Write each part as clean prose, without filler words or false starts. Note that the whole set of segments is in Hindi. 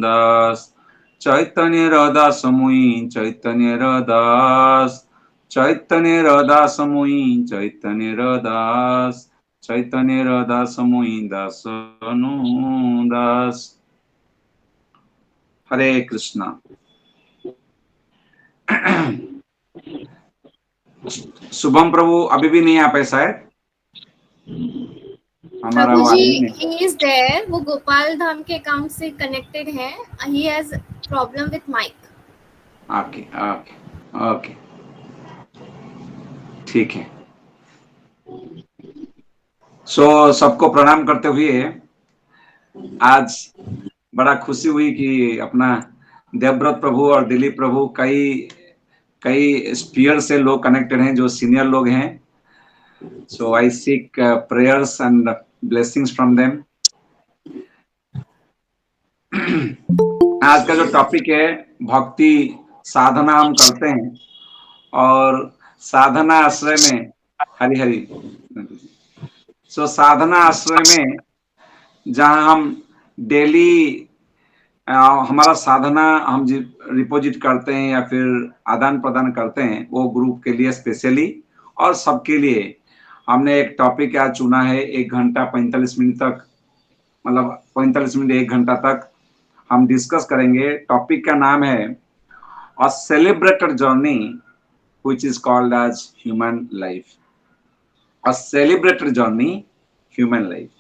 दास, चैतन्य दास मुई चैतन्य दास, चैतन्य दास मुई चैतन्य दास, चैतन्य दास मुई दास दास। हरे कृष्णा। शुभम प्रभु अभी भी नहीं आ पाए शायद, हमारा प्रभु वो जी आदमी नहीं। ही इज देयर, वो गोपाल धाम के अकाउंट से कनेक्टेड है। He has problem with mic. Okay okay okay, ठीक है। सबको प्रणाम करते हुए आज बड़ा खुशी हुई कि अपना देवव्रत प्रभु और दिलीप प्रभु कई कई स्पीयर से लोग कनेक्टेड हैं जो सीनियर लोग हैं। So I seek prayers and blessings from them. आज का जो टॉपिक है भक्ति साधना हम करते हैं, और साधना आश्रय में हरि हरि साधना आश्रय में जहां हम डेली हमारा साधना हम रिपोजिट करते हैं या फिर आदान प्रदान करते हैं, वो ग्रुप के लिए स्पेशली और सबके लिए हमने एक टॉपिक आज चुना है। 1 घंटा 45 मिनट तक, मतलब 45 मिनट 1 घंटा तक हम डिस्कस करेंगे। टॉपिक का नाम है a celebrated journey which is called as human life. A celebrated journey human life.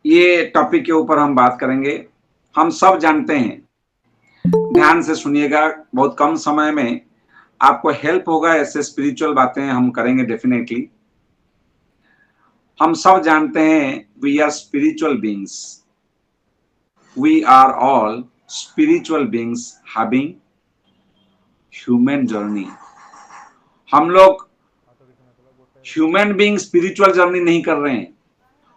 ये टॉपिक के ऊपर हम बात करेंगे। हम सब जानते हैं, ध्यान से सुनिएगा, बहुत कम समय में आपको हेल्प होगा। ऐसे स्पिरिचुअल बातें हम करेंगे डेफिनेटली। हम सब जानते हैं we are spiritual beings, we are all spiritual beings having human journey. हम लोग ह्यूमन बीइंग स्पिरिचुअल जर्नी नहीं कर रहे हैं,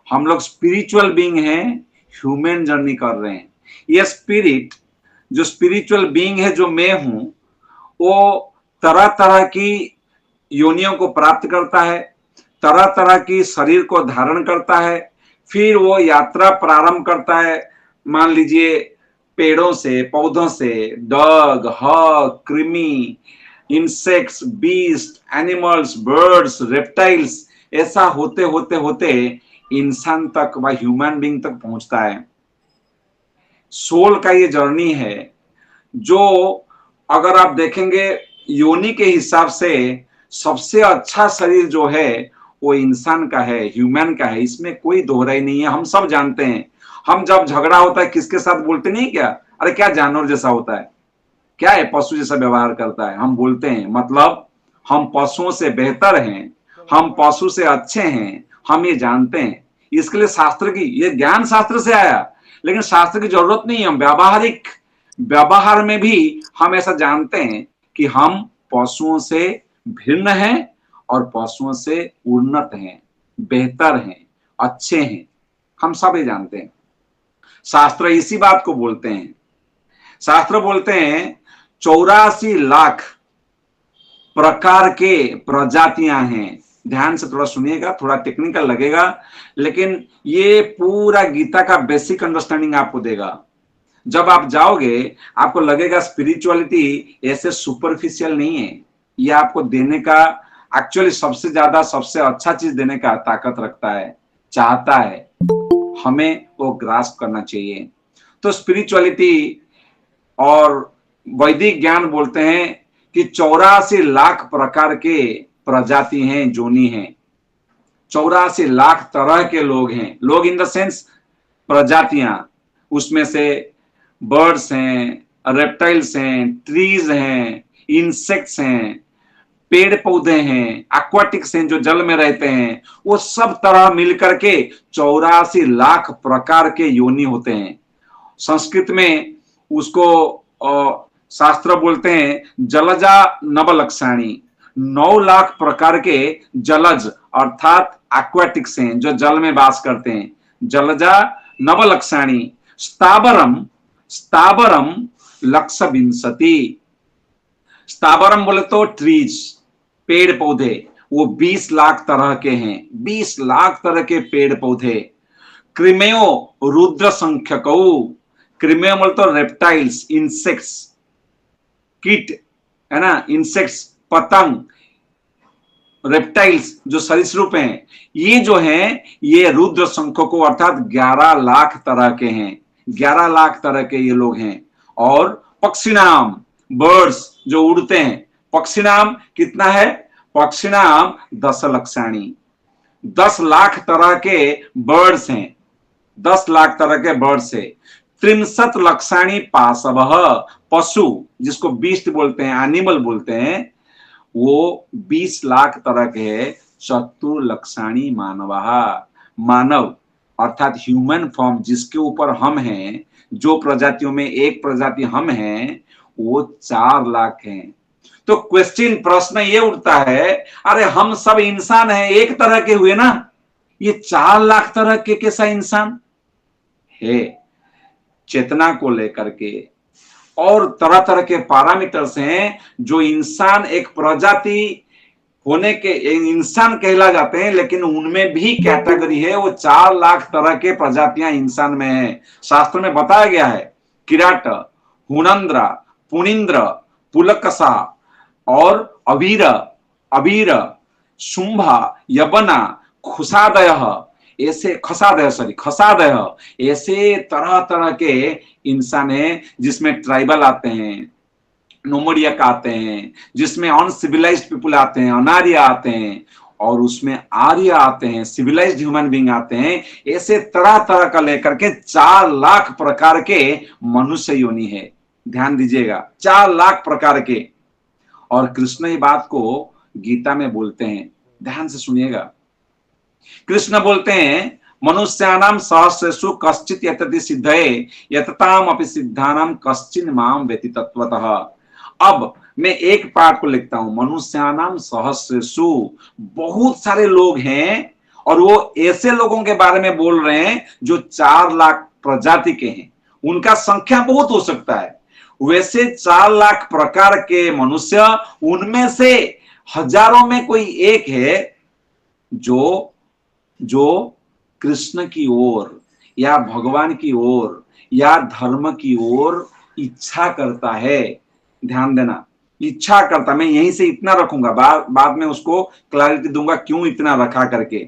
हम लोग स्पिरिचुअल बीइंग हैं, ह्यूमन जर्नी कर रहे हैं। ये स्पिरिट जो स्पिरिचुअल बीइंग है, जो मैं हूं, वो तरह तरह की योनियों को प्राप्त करता है, तरह तरह की शरीर को धारण करता है, फिर वो यात्रा प्रारंभ करता है। मान लीजिए पेड़ों से, पौधों से, डग, हग, कृमि, insects, beast, animals, birds, reptiles, ऐसा होते होते होते इंसान तक व ह्यूमन बीइंग तक पहुंचता है। सोल का ये जर्नी है, जो अगर आप देखेंगे योनि के हिसाब से सबसे अच्छा शरीर जो है वो इंसान का है, ह्यूमन का है। इसमें कोई दोहराई नहीं है। हम सब जानते हैं, हम जब झगड़ा होता है किसके साथ बोलते नहीं क्या, अरे क्या जानवर जैसा होता है, क्या है, पशु जैसा व्यवहार करता है, हम बोलते हैं। मतलब हम पशुओं से बेहतर हैं, हम पशु से अच्छे हैं, हम ये जानते हैं। इसके लिए शास्त्र की, ये ज्ञान शास्त्र से आया, लेकिन शास्त्र की जरूरत नहीं है। हम व्यावहारिक व्यवहार में भी हम ऐसा जानते हैं कि हम पशुओं से भिन्न हैं और पशुओं से उन्नत हैं, बेहतर हैं, अच्छे हैं। हम सब ये जानते हैं। शास्त्र इसी बात को बोलते हैं। शास्त्र बोलते हैं 84 लाख प्रकार के प्रजातियां हैं। ध्यान से थोड़ा सुनिएगा, थोड़ा टेक्निकल लगेगा, लेकिन ये पूरा गीता का बेसिक अंडरस्टैंडिंग आपको देगा। जब आप जाओगे आपको लगेगा स्पिरिचुअलिटी ऐसे सुपरफिशियल नहीं है, ये आपको देने का, एक्चुअली सबसे ज्यादा सबसे अच्छा चीज देने का ताकत रखता है, चाहता है। हमें वो ग्रास्प करना चाहिए। तो स्पिरिचुअलिटी और वैदिक ज्ञान बोलते हैं कि 84 लाख प्रकार के प्रजाति हैं, जोनी हैं। 84 लाख तरह के लोग हैं। लोग इन द सेंस प्रजातियां, उसमें से बर्ड्स हैं, रेप्टाइल्स हैं, ट्रीज हैं, इंसेक्ट्स हैं, पेड़ पौधे हैं, एक्वाटिक्स हैं जो जल में रहते हैं, वो सब तरह मिलकर के 84 लाख प्रकार के योनि होते हैं। संस्कृत में उसको शास्त्र बोलते हैं जलजा नवलक्षाणी। 9 लाख प्रकार के जलज अर्थात एक्वाटिक्स हैं जो जल में वास करते हैं, जलजा नवलक्षाणी। स्थावरम, स्थावरम लक्षविंशति। स्थावरम बोले तो ट्रीज, पेड़ पौधे, वो 20 लाख तरह के हैं, 20 लाख तरह के पेड़ पौधे। क्रिमेयो रुद्र संख्यकौ, क्रिमेयो बोल तो रेप्टाइल्स, इंसेक्ट्स, कीट है ना, इंसेक्ट्स, पतंग, रेप्टाइल्स जो सरीसृप हैं, ये जो हैं ये रुद्र संख्यकों अर्थात 11 लाख तरह के हैं, 11 लाख तरह के ये लोग हैं। और पक्षी नाम, बर्ड्स जो उड़ते हैं, पक्षी नाम कितना है, पक्षी नाम 10 लक्षाणी, 10 लाख तरह के बर्ड्स हैं, 10 लाख तरह के बर्ड्स है। 63 लक्षाणी पाशव, पशु जिसको बीस्ट बोलते हैं, एनिमल बोलते हैं, वो 20 लाख तरह के है। चतुर्लक्षाणी मानव, मानव अर्थात ह्यूमन फॉर्म जिसके ऊपर हम हैं, जो प्रजातियों में एक प्रजाति हम हैं, वो 4 लाख हैं। तो क्वेश्चन, प्रश्न ये उठता है, अरे हम सब इंसान हैं, एक तरह के हुए ना, ये 4 लाख तरह के कैसा इंसान है। चेतना को लेकर के और तरह तरह के पैरामीटर्स हैं जो इंसान एक प्रजाति होने के इंसान कहला जाते हैं, लेकिन उनमें भी कैटेगरी है, वो 4 लाख तरह के प्रजातियां इंसान में है। शास्त्र में बताया गया है, किराट, हुनंद्र, पुनिंद्र, पुलकसा और अबीर, अबीर, शुंभा, यवना, खुशादय, ऐसे खसादय, ऐसे तरह तरह के इंसान है, जिसमें ट्राइबल आते हैं, नोमोडियक आते हैं, जिसमें अनसिविलाइज्ड पीपुल आते हैं, अनार्य आते हैं, और उसमें आर्य आते हैं, सिविलाइज्ड ह्यूमन बीइंग आते हैं। ऐसे तरह तरह का लेकर के 4 लाख प्रकार के मनुष्य योनि है। ध्यान दीजिएगा, 4 लाख प्रकार के। और कृष्ण ये बात को गीता में बोलते हैं, ध्यान से सुनिएगा। कृष्ण बोलते हैं, मनुष्यानाम सहस्रेषु कश्चित् यतति सिद्धये यतताम अपि सिद्धानाम कश्चिन् माम वेति तत्वतः। अब मैं एक पाठ को लिखता हूं, मनुष्यानाम सहस्रेषु, बहुत सारे लोग हैं, और वो ऐसे लोगों के बारे में बोल रहे हैं जो 4 लाख प्रजाति के हैं। उनका संख्या बहुत हो सकता है, वैसे 4 लाख प्रकार के मनुष्य, उनमें से हजारों में कोई एक है जो कृष्ण की ओर या भगवान की ओर या धर्म की ओर इच्छा करता है। ध्यान देना, इच्छा करता। मैं यहीं से इतना रखूंगा, बाद में उसको क्लैरिटी दूंगा क्यों इतना रखा करके।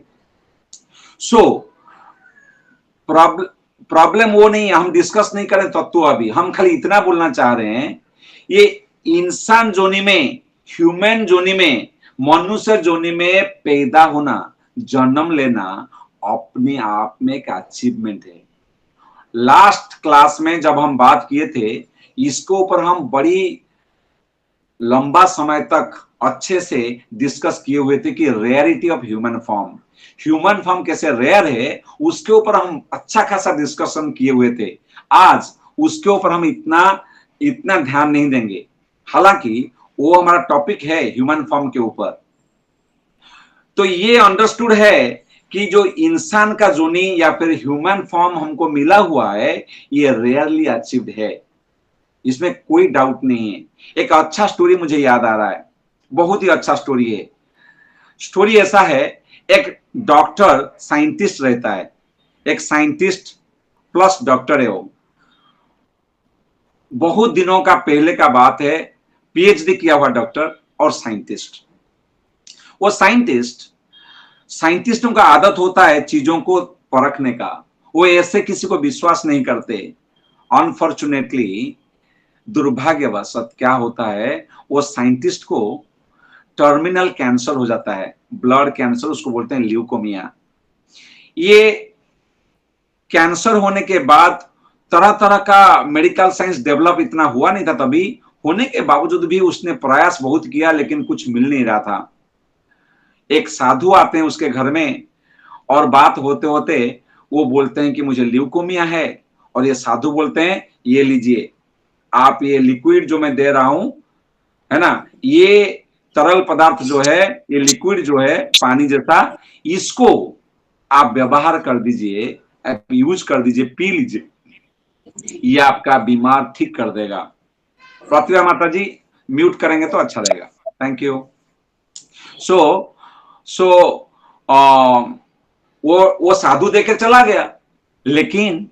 प्रॉब्लम वो नहीं है, हम डिस्कस नहीं करें तत्व, अभी हम खाली इतना बोलना चाह रहे हैं, ये इंसान जोनी में, ह्यूमन जोनी में, मनुष्य जोनी में पैदा होना, जन्म लेना अपने आप में एक अचीवमेंट है। लास्ट क्लास में जब हम बात किए थे, इसके ऊपर हम बड़ी लंबा समय तक अच्छे से डिस्कस किए हुए थे कि rarity of human form, human form कैसे रेयर है, उसके ऊपर हम अच्छा खासा डिस्कशन किए हुए थे। आज उसके ऊपर हम इतना ध्यान नहीं देंगे, हालांकि वो हमारा टॉपिक है ह्यूमन फॉर्म के ऊपर। तो ये अंडरस्टूड है कि जो इंसान का जोनी या फिर ह्यूमन फॉर्म हमको मिला हुआ है, ये रेयरली अचीव्ड है, इसमें कोई डाउट नहीं है। एक अच्छा स्टोरी मुझे याद आ रहा है, बहुत ही अच्छा स्टोरी है। स्टोरी ऐसा है, एक डॉक्टर साइंटिस्ट रहता है, एक साइंटिस्ट प्लस डॉक्टर है वो। बहुत दिनों का पहले का बात है, पीएचडी किया हुआ डॉक्टर और साइंटिस्ट। वो साइंटिस्टों का आदत होता है चीजों को परखने का, वो ऐसे किसी को विश्वास नहीं करते। अनफॉर्चुनेटली, दुर्भाग्यवश क्या होता है, वो साइंटिस्ट को टर्मिनल कैंसर हो जाता है, ब्लड कैंसर, उसको बोलते हैं ल्यूकोमिया। ये कैंसर होने के बाद तरह तरह का मेडिकल साइंस डेवलप इतना हुआ नहीं था तभी, होने के बावजूद भी उसने प्रयास बहुत किया, लेकिन कुछ मिल नहीं रहा था। एक साधु आते हैं उसके घर में, और बात होते होते वो बोलते हैं कि मुझे ल्यूकोमिया है, और ये साधु बोलते हैं, ये लीजिए आप, ये लिक्विड जो मैं दे रहा हूं, है ना, ये तरल पदार्थ जो है, ये लिक्विड जो है पानी जैसा, इसको आप व्यवहार कर दीजिए, आप यूज कर दीजिए, पी लीजिए, ये आपका बीमार ठीक कर देगा। प्रतिभा माता जी म्यूट करेंगे तो अच्छा रहेगा, थैंक यू। सो वो साधु देके चला गया, लेकिन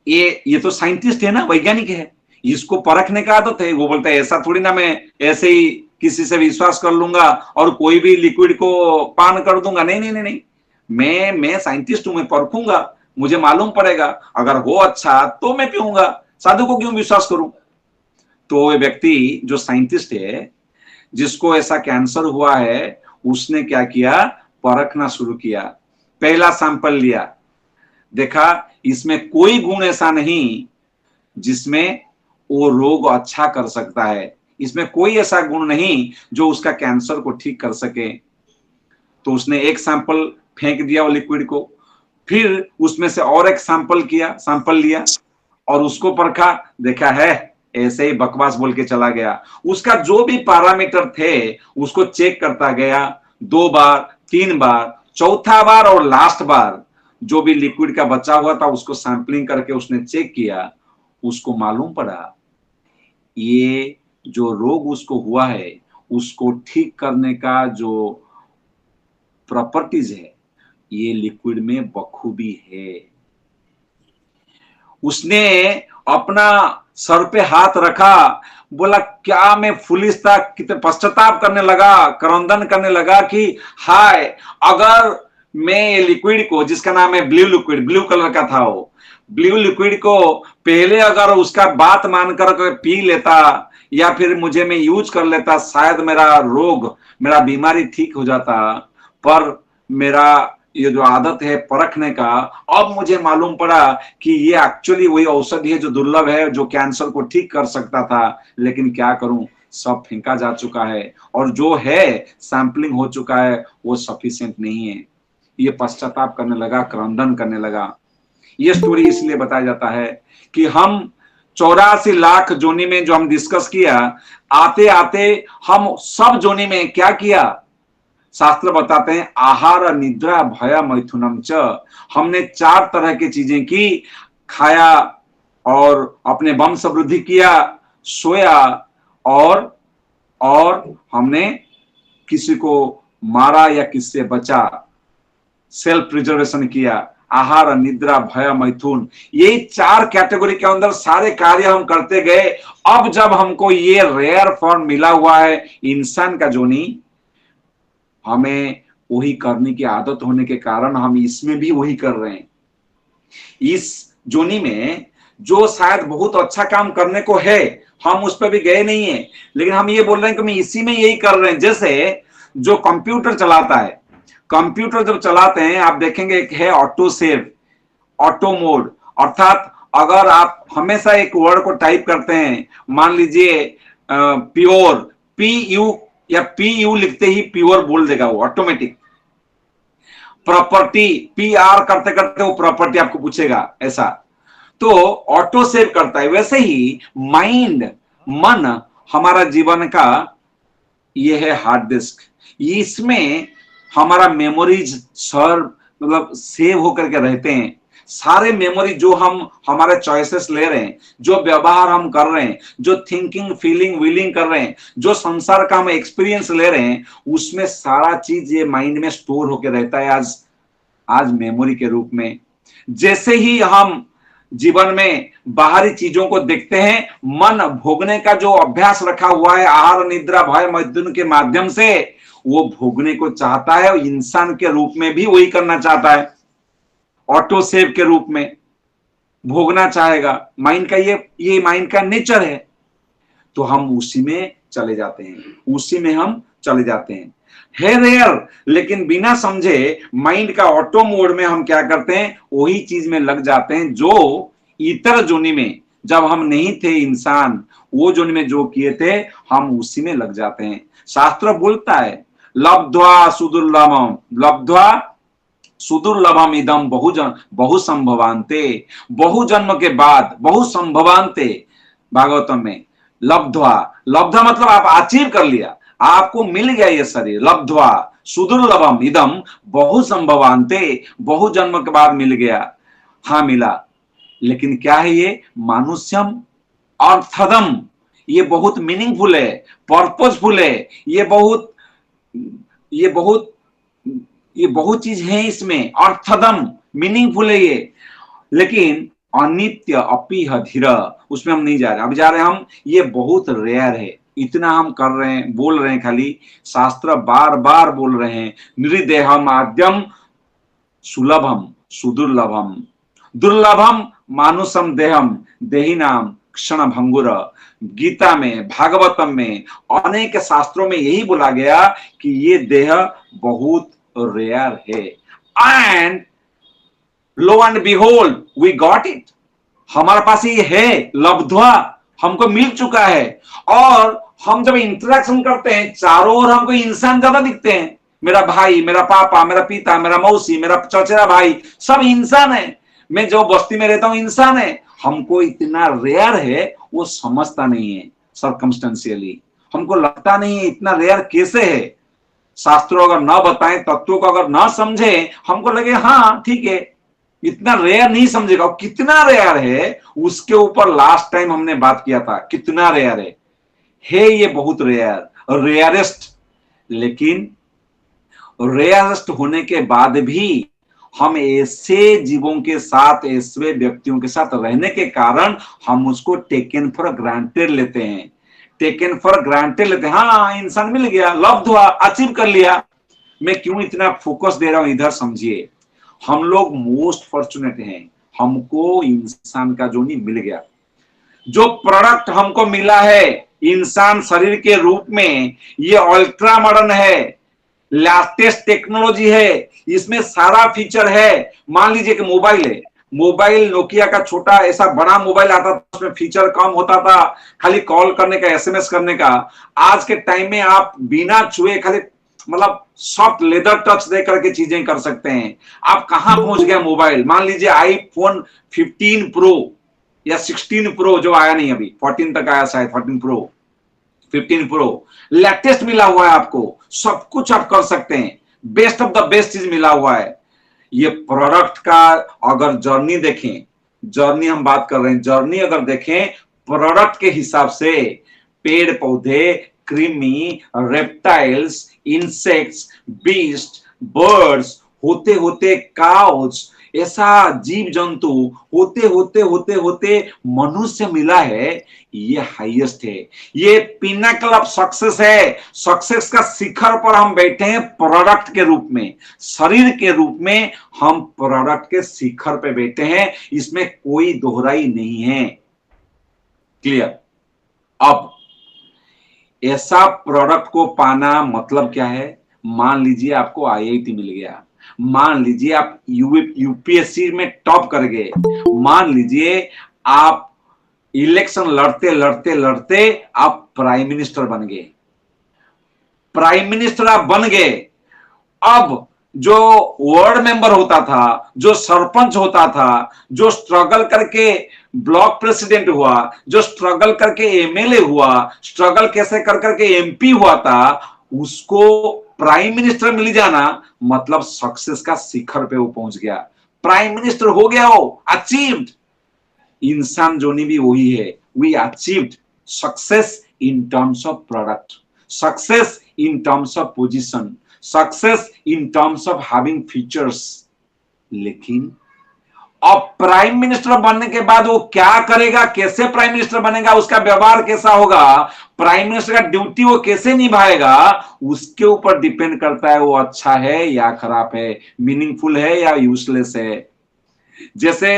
ये तो साइंटिस्ट है ना, वैज्ञानिक है, इसको परखने का आदत है। वो बोलता है ऐसा थोड़ी ना मैं ऐसे ही किसी से विश्वास कर लूंगा और कोई भी लिक्विड को पान कर दूंगा। नहीं नहीं नहीं नहीं, मैं साइंटिस्ट हूं, मैं परखूंगा, मुझे मालूम पड़ेगा, अगर हो अच्छा तो मैं पीऊंगा, साधु को क्यों विश्वास करूं। तो वो व्यक्ति जो साइंटिस्ट है, जिसको ऐसा कैंसर हुआ है, उसने क्या किया, परखना शुरू किया। पहला सैंपल लिया, देखा इसमें कोई गुण ऐसा नहीं जिसमें वो रोग अच्छा कर सकता है, इसमें कोई ऐसा गुण नहीं जो उसका कैंसर को ठीक कर सके। तो उसने एक सैंपल फेंक दिया वो लिक्विड को, फिर उसमें से और एक सैंपल लिया और उसको परखा, देखा है ऐसे ही बकवास बोल के चला गया। उसका जो भी पैरामीटर थे उसको चेक करता गया, 2 बार 3 बार, चौथा बार और लास्ट बार जो भी लिक्विड का बचा हुआ था उसको सैंपलिंग करके उसने चेक किया। उसको मालूम पड़ा ये जो रोग उसको हुआ है उसको ठीक करने का जो प्रॉपर्टीज है ये लिक्विड में बखूबी है। उसने अपना सर पे हाथ रखा, बोला क्या मैं फुलिस था, कितने पश्चाताप करने लगा, क्रंदन करने लगा कि हाय, अगर मैं ये लिक्विड को, जिसका नाम है ब्लू लिक्विड, ब्लू कलर का था वो, ब्लू लिक्विड को पहले अगर उसका बात मानकर पी लेता या फिर मुझे मैं यूज कर लेता, शायद मेरा रोग, मेरा बीमारी ठीक हो जाता। पर मेरा ये जो आदत है परखने का, अब मुझे मालूम पड़ा कि ये एक्चुअली वही औषधि है जो दुर्लभ है, जो कैंसर को ठीक कर सकता था। लेकिन क्या करूं, सब फेंका जा चुका है और जो है सैंपलिंग हो चुका है वो सफिशिएंट नहीं है। ये पश्चाताप करने लगा, क्रंदन करने लगा। ये स्टोरी इसलिए बताया जाता है कि हम 84 लाख जोनी में जो हम डिस्कस किया, आते आते हम सब जोनी में क्या किया, शास्त्र बताते हैं आहार निद्रा भय मैथुनम च। हमने 4 तरह की चीजें की, खाया और अपने वंश वृद्धि किया, सोया और हमने किसी को मारा या किससे बचा, सेल्फ प्रिजर्वेशन किया। आहार निद्रा भय मैथुन, ये 4 कैटेगरी के अंदर सारे कार्य हम करते गए। अब जब हमको ये रेयर फॉर्म मिला हुआ है इंसान का जोनी, हमें वही करने की आदत होने के कारण हम इसमें भी वही कर रहे हैं। इस जोनी में जो शायद बहुत अच्छा काम करने को है, हम उस पर भी गए नहीं है, लेकिन हम ये बोल रहे हैं कि मैं इसी में यही कर रहे हैं। जैसे जो कंप्यूटर चलाता है, कंप्यूटर जब चलाते हैं आप देखेंगे एक है ऑटो सेव, ऑटो मोड, अर्थात अगर आप हमेशा एक वर्ड को टाइप करते हैं, मान लीजिए प्योर, पीयू या पीयू लिखते ही प्योर बोल देगा वो ऑटोमेटिक। प्रॉपर्टी, पीआर करते करते वो प्रॉपर्टी आपको पूछेगा, ऐसा तो ऑटो सेव करता है। वैसे ही माइंड, मन हमारा जीवन का ये है हार्ड डिस्क, इसमें हमारा मेमोरीज मतलब सेव होकर के रहते हैं। सारे मेमोरी जो हम हमारे चॉइसेस ले रहे हैं, जो व्यवहार हम कर रहे हैं, जो थिंकिंग फीलिंग विलिंग कर रहे हैं, जो संसार का हम एक्सपीरियंस ले रहे हैं, उसमें सारा चीज ये माइंड में स्टोर होकर रहता है आज मेमोरी के रूप में। जैसे ही हम जीवन में बाहरी चीजों को देखते हैं, मन भोगने का जो अभ्यास रखा हुआ है आहार निद्रा भय मैथुन के माध्यम से, वो भोगने को चाहता है और इंसान के रूप में भी वही करना चाहता है, ऑटो सेव के रूप में भोगना चाहेगा। माइंड का ये माइंड का नेचर है। तो हम उसी में चले जाते हैं, उसी में हम चले जाते हैं। है रेयर, लेकिन बिना समझे माइंड का ऑटो मोड में हम क्या करते हैं, वही चीज में लग जाते हैं जो इतर जोनी में जब हम नहीं थे इंसान, वो जोनी में जो किए थे हम उसी में लग जाते हैं। शास्त्र बोलता है लब्ध्वा सुदुर्लभम, लब्ध्वा सुदुर्लभम इदम बहु संभवान्ते, बहु जन्म के बाद बहु संभवान्ते, भागवतम में लब्ध्वा, लब्धा मतलब आप अचीव कर लिया, आपको मिल गया ये शरीर। लब्ध्वा सुदुर्लभम इदम बहु संभवान्ते, बहु जन्म के बाद मिल गया। हाँ मिला, लेकिन क्या है ये, मानुष्यम अर्थदम, ये बहुत मीनिंगफुल है, पर्पसफुल है, ये बहुत चीज है इसमें, अर्थदम मीनिंगफुल है ये। लेकिन अनित्य अपिह धीर उसमें हम नहीं जा रहे, अब जा रहे हम, ये बहुत रेयर है। इतना हम कर रहे हैं, बोल रहे हैं, खाली शास्त्र बार बार बोल रहे हैं, निर्देहम आद्यम सुलभम सुदुर्लभम दुर्लभम मानुषम देहम देही नाम क्षण भंगुर। गीता में, भागवतम में, अनेक शास्त्रों में यही बोला गया कि ये देह बहुत रेयर है। And lo and behold we got it, हमारे पास ये है, लब्ध्वा, हमको मिल चुका है। और हम जब इंटरेक्शन करते हैं चारों ओर हमको इंसान ज्यादा दिखते हैं, मेरा भाई, मेरा पापा, मेरा पिता, मेरा मौसी, मेरा चचेरा भाई, सब इंसान है। मैं जो बस्ती में रहता हूं इंसान है। हमको इतना रेयर है वो समझता नहीं है, सर्कमस्टेंशियली हमको लगता नहीं है इतना रेयर कैसे है। शास्त्रों अगर ना बताएं, तत्वों को अगर ना समझे, हमको लगे हाँ ठीक है, इतना रेयर नहीं समझेगा। कितना रेयर है उसके ऊपर लास्ट टाइम हमने बात किया था, कितना रेयर है ये बहुत रेयर, रेयरेस्ट। लेकिन रेयरेस्ट होने के बाद भी हम ऐसे जीवों के साथ, ऐसे व्यक्तियों के साथ रहने के कारण हम उसको टेकन फॉर ग्रांटेड लेते हैं, टेकन फॉर ग्रांटेड लेते हैं। हाँ इंसान मिल गया, लब्ध हुआ, अचीव कर लिया। मैं क्यों इतना फोकस दे रहा हूं इधर, समझिए। हम लोग मोस्ट फॉर्चुनेट हैं, हमको इंसान का जोनी मिल गया। जो प्रोडक्ट हमको मिला है इंसान शरीर के रूप में, ये अल्ट्रा मॉडर्न है, लेटेस्ट टेक्नोलॉजी है, इसमें सारा फीचर है। मान लीजिए कि मोबाइल है, मोबाइल नोकिया का छोटा ऐसा बड़ा मोबाइल आता था, उसमें फीचर कम होता था, खाली कॉल करने का, एसएमएस करने का। आज के टाइम में आप बिना छुए, खाली मतलब सॉफ्ट लेदर टच दे करके चीजें कर सकते हैं। आप कहां पहुंच गया मोबाइल, मान लीजिए आईफोन 15 प्रो या 16 प्रो जो आया नहीं अभी, 14 तक आया शायद, 14 प्रो, 15 प्रो लेटेस्ट मिला हुआ है आपको, सब कुछ आप कर सकते हैं, बेस्ट ऑफ द बेस्ट चीज मिला हुआ है। ये प्रोडक्ट का अगर जर्नी देखें, जर्नी हम बात कर रहे हैं, जर्नी अगर देखें प्रोडक्ट के हिसाब से, पेड़ पौधे, कृमि, रेप्टाइल्स, इंसेक्ट्स, बीस्ट, बर्ड्स, होते होते काउज, ऐसा जीव जंतु, होते होते होते होते मनुष्य मिला है। ये हाईएस्ट है, ये पिनाकल ऑफ सक्सेस है। सक्सेस का शिखर पर हम बैठे हैं प्रोडक्ट के रूप में, शरीर के रूप में हम प्रोडक्ट के शिखर पे बैठे हैं, इसमें कोई दोहराई नहीं है। क्लियर? अब ऐसा प्रोडक्ट को पाना मतलब क्या है? मान लीजिए आपको आईआईटी मिल गया, मान लीजिए आप यूपीएससी में टॉप कर गए, मान लीजिए आप इलेक्शन लड़ते लड़ते लड़ते आप प्राइम मिनिस्टर बन गए, प्राइम मिनिस्टर आप बन गए। अब जो वार्ड मेंबर होता था, जो सरपंच होता था, जो स्ट्रगल करके ब्लॉक प्रेसिडेंट हुआ, जो स्ट्रगल करके एमएलए हुआ, स्ट्रगल कैसे कर करके एमपी हुआ था, उसको प्राइम मिनिस्टर मिल जाना मतलब सक्सेस का शिखर पे वो पहुंच गया, प्राइम मिनिस्टर हो गया, वो अचीव्ड। इंसान जोनी भी वही है, we achieved success in terms of product, success in terms of position, success in terms of having features. लेकिन अब प्राइम मिनिस्टर बनने के बाद वो क्या करेगा, कैसे प्राइम मिनिस्टर बनेगा, उसका व्यवहार कैसा होगा, प्राइम मिनिस्टर का ड्यूटी वो कैसे निभाएगा, उसके ऊपर डिपेंड करता है वो अच्छा है या खराब है, मीनिंगफुल है या यूजलेस है। जैसे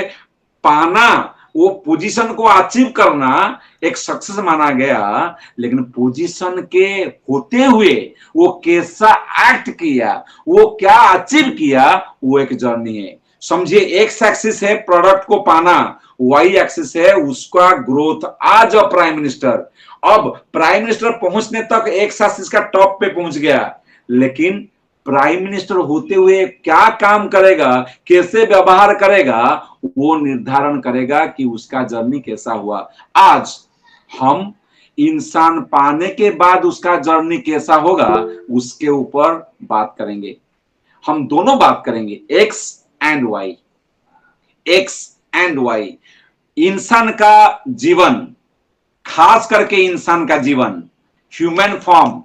पाना, वो पोजीशन को अचीव करना एक सक्सेस माना गया, लेकिन पोजीशन के होते हुए वो कैसा एक्ट किया, वो क्या अचीव किया, वो एक जर्नी है। समझिए, एक्स एक्सिस है प्रोडक्ट को पाना, वाई एक्सिस है उसका ग्रोथ। आज प्राइम मिनिस्टर, अब प्राइम मिनिस्टर पहुंचने तक एक्स एक्सिस का टॉप पे पहुंच गया, लेकिन प्राइम मिनिस्टर होते हुए क्या काम करेगा, कैसे व्यवहार करेगा, वो निर्धारण करेगा कि उसका जर्नी कैसा हुआ। आज हम इंसान पाने के बाद उसका जर्नी कैसा होगा उसके ऊपर बात करेंगे। हम दोनों बात करेंगे, X and Y, X and Y. इंसान का जीवन, खास करके इंसान का जीवन, ह्यूमन फॉर्म,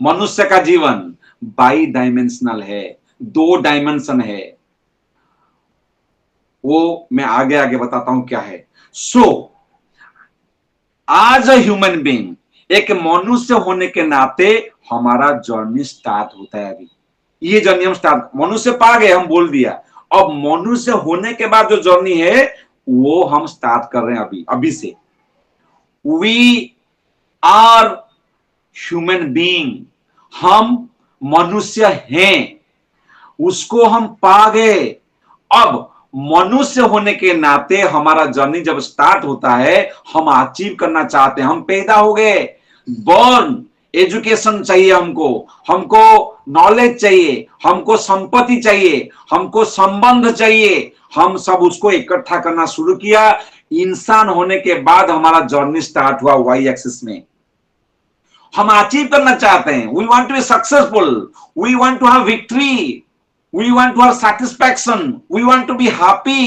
मनुष्य का जीवन बाई डायमेंशनल है, 2 डायमेंशन है। वो मैं आगे आगे बताता हूं क्या है। सो आज अ ह्यूमन बीइंग, एक मनुष्य होने के नाते हमारा जर्नी स्टार्ट होता है। अभी ये जर्नी हम स्टार्ट, मनुष्य पा गए, हम बोल दिया। अब मनुष्य होने के बाद जो जर्नी है वो हम स्टार्ट कर रहे हैं अभी अभी से। वी आर ह्यूमन बीइंग, हम मनुष्य हैं, उसको हम पा गए। अब मनुष्य होने के नाते हमारा जर्नी जब स्टार्ट होता है, हम अचीव करना चाहते हैं, हम पैदा हो गए, बॉर्न, एजुकेशन चाहिए हमको, हमको नॉलेज चाहिए, हमको संपत्ति चाहिए, हमको संबंध चाहिए, हम सब उसको इकट्ठा करना शुरू किया। इंसान होने के बाद हमारा जर्नी स्टार्ट हुआ वाई एक्सिस में। हम अचीव करना चाहते हैं, we want to be successful, we want to have victory, we want to have satisfaction, we want to be happy,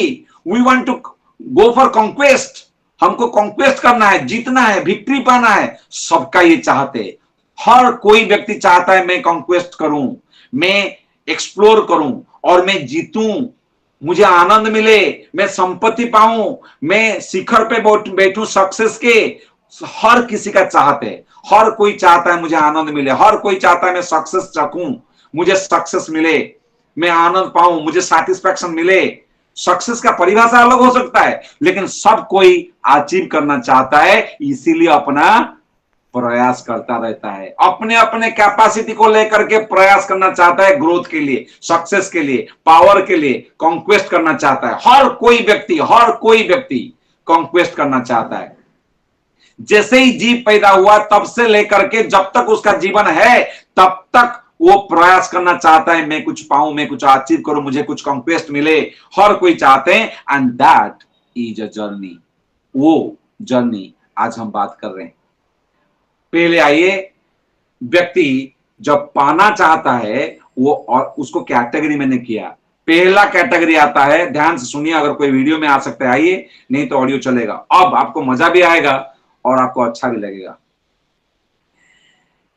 we want to go for conquest। हमको conquest करना है, जीतना है, विक्ट्री पाना है। सबका ये चाहते, हर कोई व्यक्ति चाहता है मैं conquest करूं, मैं एक्सप्लोर करूं और मैं जीतूं, मुझे आनंद मिले, मैं संपत्ति पाऊं, मैं शिखर पे बैठूं सक्सेस के। हर किसी का चाहते है, हर कोई चाहता है मुझे आनंद मिले, हर कोई चाहता है मैं सक्सेस चखूं, मुझे सक्सेस मिले, मैं आनंद पाऊं, मुझे सैटिस्फैक्शन मिले। सक्सेस का परिभाषा अलग हो सकता है, लेकिन सब कोई अचीव करना चाहता है, इसीलिए अपना प्रयास करता रहता है, अपने अपने कैपेसिटी को लेकर के प्रयास करना चाहता है, ग्रोथ के लिए, सक्सेस के लिए, पावर के लिए कॉन्क्वेस्ट करना चाहता है। हर कोई व्यक्ति कॉन्क्वेस्ट करना चाहता है। जैसे ही जीव पैदा हुआ तब से लेकर के जब तक उसका जीवन है तब तक वो प्रयास करना चाहता है, मैं कुछ पाऊं, मैं कुछ अचीव करूं, मुझे कुछ कॉन्क्वेस्ट मिले। हर कोई चाहते हैं, and that is a journey. वो जर्नी आज हम बात कर रहे हैं। पहले आइए, व्यक्ति जब पाना चाहता है वो, और उसको कैटेगरी मैंने किया। पहला कैटेगरी आता है, ध्यान से सुनिए, अगर कोई वीडियो में आ सकता है आइए, नहीं तो ऑडियो चलेगा। अब आपको मजा भी आएगा और आपको अच्छा भी लगेगा।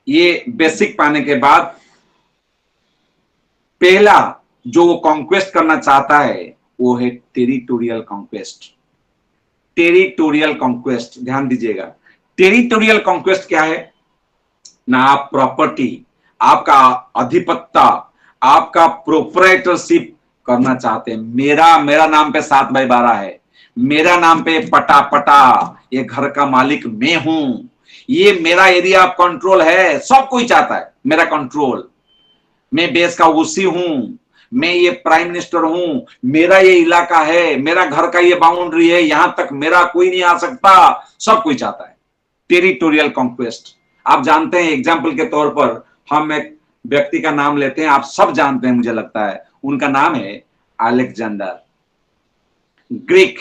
ये बेसिक पाने के बाद पहला जो वो कॉन्क्वेस्ट करना चाहता है वो है टेरिटोरियल कॉन्क्वेस्ट। टेरिटोरियल कॉन्क्वेस्ट, ध्यान दीजिएगा, टेरिटोरियल कॉन्क्वेस्ट क्या है ना? आप प्रॉपर्टी, आपका आधिपत्य, आपका प्रोप्राइटरशिप करना चाहते हैं। मेरा मेरा नाम पे 7/12 है, मेरा नाम पे पटा पटा, ये घर का मालिक मैं हूं, ये मेरा एरिया ऑफ कंट्रोल है। सब कोई चाहता है मेरा कंट्रोल, मैं देश का ओसी हूं, मैं ये प्राइम मिनिस्टर हूं, मेरा ये इलाका है, मेरा घर का ये बाउंड्री है, यहां तक मेरा कोई नहीं आ सकता। सब कोई चाहता है टेरिटोरियल कॉन्क्वेस्ट। आप जानते हैं, एग्जाम्पल के तौर पर हम एक व्यक्ति का नाम लेते हैं, आप सब जानते हैं मुझे लगता है, उनका नाम है अलेक्जेंडर, ग्रीक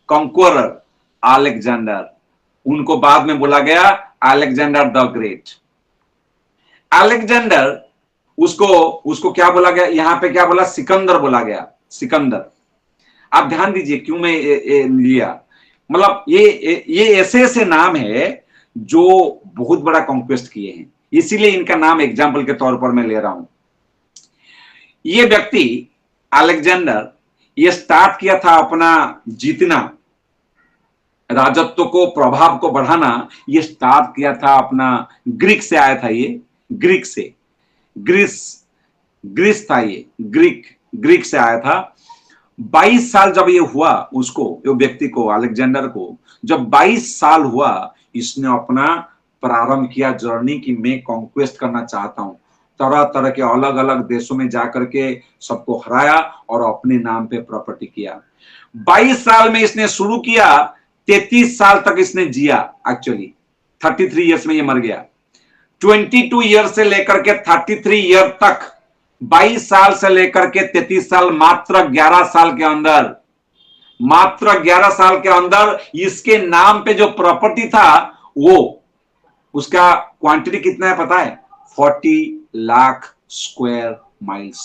कॉन्क्वरर अलेक्जेंडर। उनको बाद में बोला गया अलेक्जेंडर द ग्रेट। अलेक्जेंडर, उसको उसको क्या बोला गया, यहां पे क्या बोला, सिकंदर बोला गया, सिकंदर। आप ध्यान दीजिए क्यों मैं लिया, मतलब ये ऐसे ऐसे नाम है जो बहुत बड़ा कॉन्क्वेस्ट किए हैं, इसीलिए इनका नाम एग्जाम्पल के तौर पर मैं ले रहा हूं। ये व्यक्ति अलेक्जेंडर, ये स्टार्ट किया था अपना जीतना, राजत्व को, प्रभाव को बढ़ाना, ये स्टार्ट किया था अपना, ग्रीक से आया था ये, ग्रीक से, ग्रीस था ये, ग्रीक से आया था। 22 साल जब ये हुआ उसको, ये व्यक्ति को, अलेक्जेंडर को, जब 22 साल हुआ, इसने अपना प्रारंभ किया जर्नी कि मैं कॉन्क्वेस्ट करना चाहता हूं। तरह तरह के अलग अलग देशों में जाकर के सबको हराया और अपने नाम पे प्रॉपर्टी किया। 22 साल में इसने शुरू किया, 33 साल तक इसने जिया। एक्चुअली 33 ईयर्स में ये मर गया। 22 ईयर से लेकर के 33 ईयर तक, 22 साल से लेकर के 33 साल, मात्र 11 साल के अंदर, मात्र 11 साल के अंदर इसके नाम पे जो प्रॉपर्टी था वो, उसका क्वांटिटी कितना है पता है? 40 lakh square miles.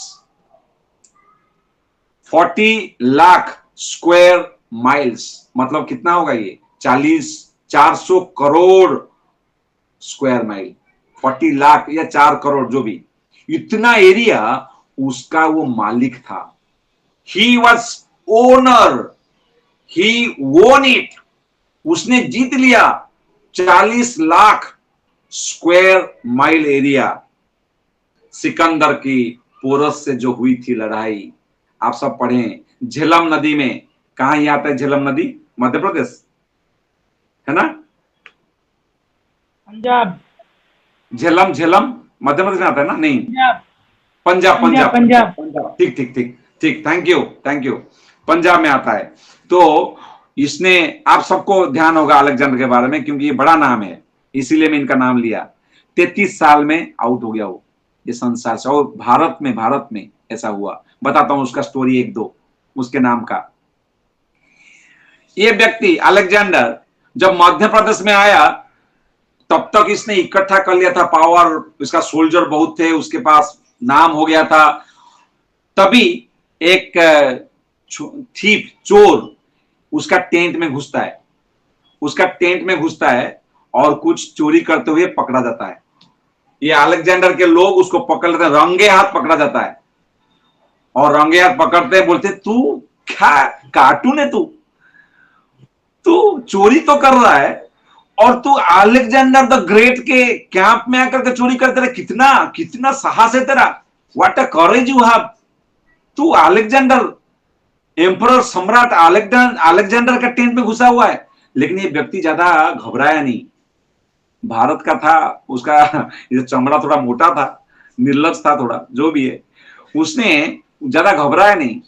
40 lakh square miles मतलब कितना होगा ये? 400 करोड़ स्क्वायर माइल। 40 लाख या 4 करोड़, जो भी, इतना एरिया उसका वो मालिक था। ही वॉज ओनर, ही वोन इट, उसने जीत लिया 40 lakh square mile area. Sikandar की पोरस से जो हुई थी लड़ाई, आप सब पढ़े झेलम नदी में। कहां ये आता है झेलम नदी? मध्य प्रदेश है ना? पंजाब। झेलम, झेलम मध्य प्रदेश में आता है ना? नहीं, पंजाब, पंजाब पंजाब, पंजाब। ठीक ठीक ठीक ठीक, thank you thank you, Punjab में आता है। तो इसने, आप सबको ध्यान होगा अलेक्जेंडर के बारे में, क्योंकि ये बड़ा नाम है, इसीलिए मैं इनका नाम लिया। 33 साल में आउट हो गया वो ये संसार से। और भारत में ऐसा हुआ। बताता हूं उसका स्टोरी एक दो उसके नाम का। ये व्यक्ति अलेक्जेंडर जब मध्य प्रदेश में आया, तब तक इसने इकट्ठा कर लिया था पावर, इसका सोल्जर बहुत थे, उसके पास नाम हो गया था। तभी एक थीप, चोर उसका टेंट में घुसता है, और कुछ चोरी करते हुए पकड़ा जाता है। ये अलेक्जेंडर के लोग उसको पकड़ लेते हैं, रंगे हाथ पकड़ा जाता है। और रंगे हाथ पकड़ते हैं, बोलते तू क्या कार्टून है, तू चोरी तो कर रहा है और तू अलेक्जेंडर द ग्रेट के कैंप में आकर के चोरी करते रहे। कितना साहस है तेरा, what a courage you have. तू अलेक्जेंडर, एम्परर, सम्राट अलेक्जेंडर का टेंट में घुसा हुआ है। लेकिन ये व्यक्ति ज्यादा घबराया नहीं, भारत का था, उसका ये चमड़ा थोड़ा मोटा था, निर्लज था थोड़ा, जो भी है, उसने ज्यादा घबराया नहीं।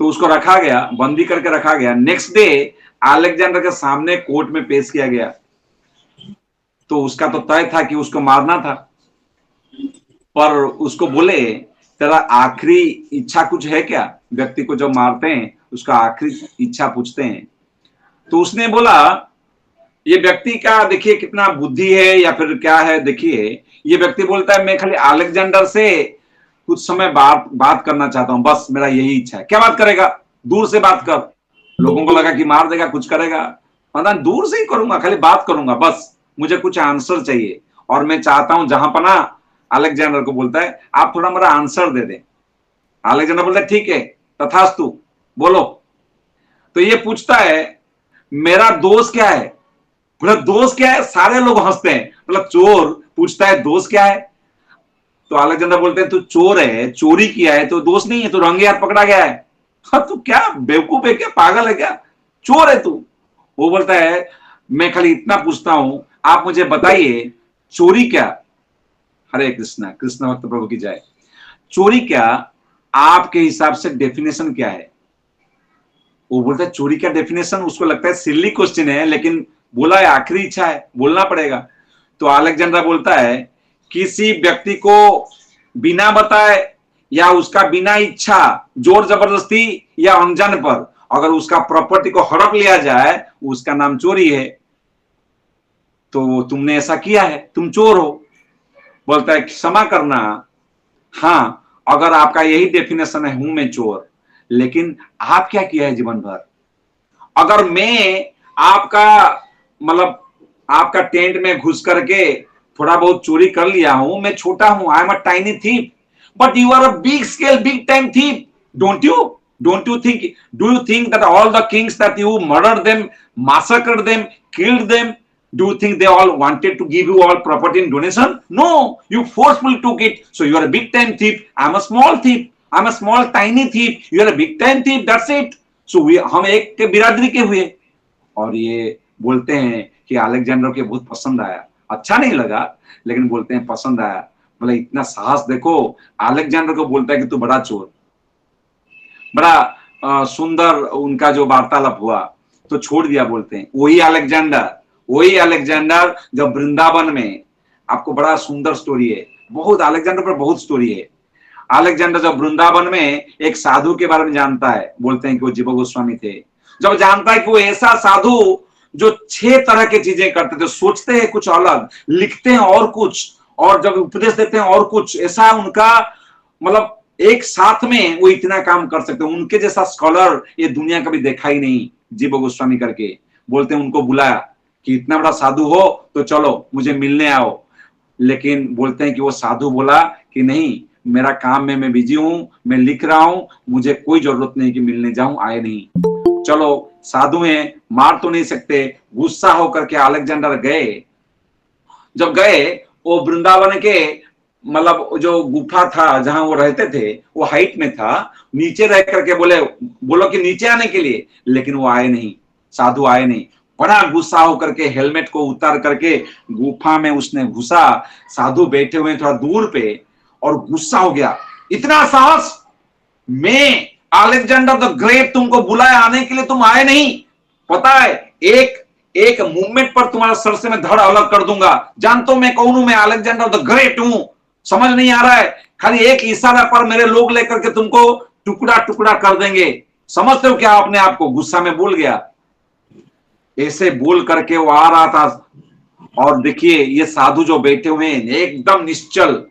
तो उसको रखा गया, बंदी करके रखा गया। नेक्स्ट डे अलेक्जेंडर के सामने कोर्ट में पेश किया गया। तो उसका तो तय था कि उसको मारना था, पर उसको बोले तेरा आखिरी इच्छा कुछ है क्या? व्यक्ति को जब मारते हैं उसका आखिरी इच्छा पूछते हैं। तो उसने बोला, ये व्यक्ति का देखिए कितना बुद्धि है या फिर क्या है, देखिए ये व्यक्ति बोलता है मैं खाली अलेक्जेंडर से कुछ समय बात करना चाहता हूं, बस मेरा यही इच्छा है। क्या बात करेगा? दूर से बात कर। लोगों को लगा कि मार देगा, कुछ करेगा, मतलब दूर से ही करूंगा, खाली बात करूंगा, बस मुझे कुछ आंसर चाहिए और मैं चाहता हूं जहां पना। अलेक्जेंडर को बोलता है आप थोड़ा मेरा आंसर दे दें। अलेक्जेंडर बोलता है ठीक है, तथास्तु, बोलो। तो ये पूछता है मेरा दोष क्या है? बोला दोष क्या है? सारे लोग हंसते हैं, मतलब चोर पूछता है दोष क्या है? तो अलेक्जेंडर बोलते हैं तू चोर है, चोरी किया है तो दोष नहीं है, तू रंगे हाथ पकड़ा गया है। हाँ, तू क्या बेवकूफ है क्या, पागल है क्या, चोर है तू। वो बोलता है मैं खाली इतना पूछता हूं, आप मुझे बताइए चोरी क्या? हरे कृष्णा, कृष्ण भक्त प्रभु की जय। चोरी क्या आपके हिसाब से डेफिनेशन क्या है? वो बोलता है चोरी का डेफिनेशन, उसको लगता है सिल्ली क्वेश्चन है, लेकिन बोला है आखिरी इच्छा है, बोलना पड़ेगा। तो अलेक्जेंडर बोलता है किसी व्यक्ति को बिना बताए या उसका बिना इच्छा, जोर जबरदस्ती या अनजान पर अगर उसका प्रॉपर्टी को हड़प लिया जाए, उसका नाम चोरी है। तो तुमने ऐसा किया है, तुम चोर हो। बोलता है क्षमा करना, हाँ अगर आपका यही डेफिनेशन है, हूं मैं चोर, लेकिन आप क्या किया है जीवन भर? अगर मैं आपका मतलब आपका टेंट में घुस करके थोड़ा बहुत चोरी कर लिया हूं, मैं छोटा हूं, I am a tiny thief, but you are a big scale, big time thief, don't you think, do you think that all the kings that you murdered them, massacred them, killed them, do you think they all wanted to give you all property in donation? No, you forcefully took it. So you are a big time thief, I'm a small thief, I'm a small tiny thief, you are a big time thief, that's it. So हम एक के बिरादरी के हुए। और ये बोलते हैं कि अलेक्जेंडर के बहुत पसंद आया, अच्छा नहीं लगा लेकिन बोलते हैं पसंद आया। मतलब इतना साहस देखो, अलेक्जेंडर को बोलता है कि तू बड़ा चोर। बड़ा सुंदर उनका जो वार्तालाप हुआ, तो छोड़ दिया। बोलते हैं वही अलेक्जेंडर जब वृंदावन में, आपको बड़ा सुंदर स्टोरी है, बहुत अलेक्जेंडर पर बहुत स्टोरी है। अलेक्जेंडर जब वृंदावन में एक साधु के बारे में जानता है, बोलते हैं कि वो जीव गोस्वामी थे, जब जानता है कि वो ऐसा साधु जो 6 तरह की चीजें करते थे, सोचते हैं कुछ अलग, लिखते हैं और कुछ, और जब उपदेश देते हैं और कुछ, ऐसा उनका मतलब एक साथ में वो इतना काम कर सकते हैं। उनके जैसा स्कॉलर ये दुनिया कभी देखा ही नहीं, जीव गोस्वामी करके। बोलते हैं उनको बुलाया कि इतना बड़ा साधु हो तो चलो मुझे मिलने आओ। लेकिन बोलते हैं कि वो साधु बोला कि नहीं, मेरा काम में मैं बिजी हूं, मैं लिख रहा हूं, मुझे कोई जरूरत नहीं कि मिलने जाऊं, आए नहीं। चलो साधु हैं, मार तो नहीं सकते। गुस्सा होकर के अलेक्जेंडर गए। जब गए वो वृंदावन के मतलब जो गुफा था जहां वो रहते थे वो हाइट में था, नीचे रह करके बोलो कि नीचे आने के लिए, लेकिन वो आए नहीं, साधु आए नहीं। बड़ा गुस्सा होकर के हेलमेट को उतार करके गुफा में उसने घुसा। साधु बैठे हुए थोड़ा दूर पे और गुस्सा हो गया, इतना साहस, मैं अलेक्जेंडर द ग्रेट तुमको बुलाया आने के लिए, तुम आए नहीं। पता है एक एक मूवमेंट पर तुम्हारा सर से मैं धड़ अलग कर दूंगा। जानते हो मैं कौन हूं? मैं अलेक्जेंडर द ग्रेट हूं। समझ नहीं आ रहा है? खाली एक इशारा पर मेरे लोग लेकर के तुमको टुकड़ा टुकड़ा कर देंगे। समझते हो क्या? अपने आप को गुस्सा में बोल गया। ऐसे बोल करके वो आ रहा था और देखिए ये साधु जो बैठे हुए हैं एकदम निश्चल,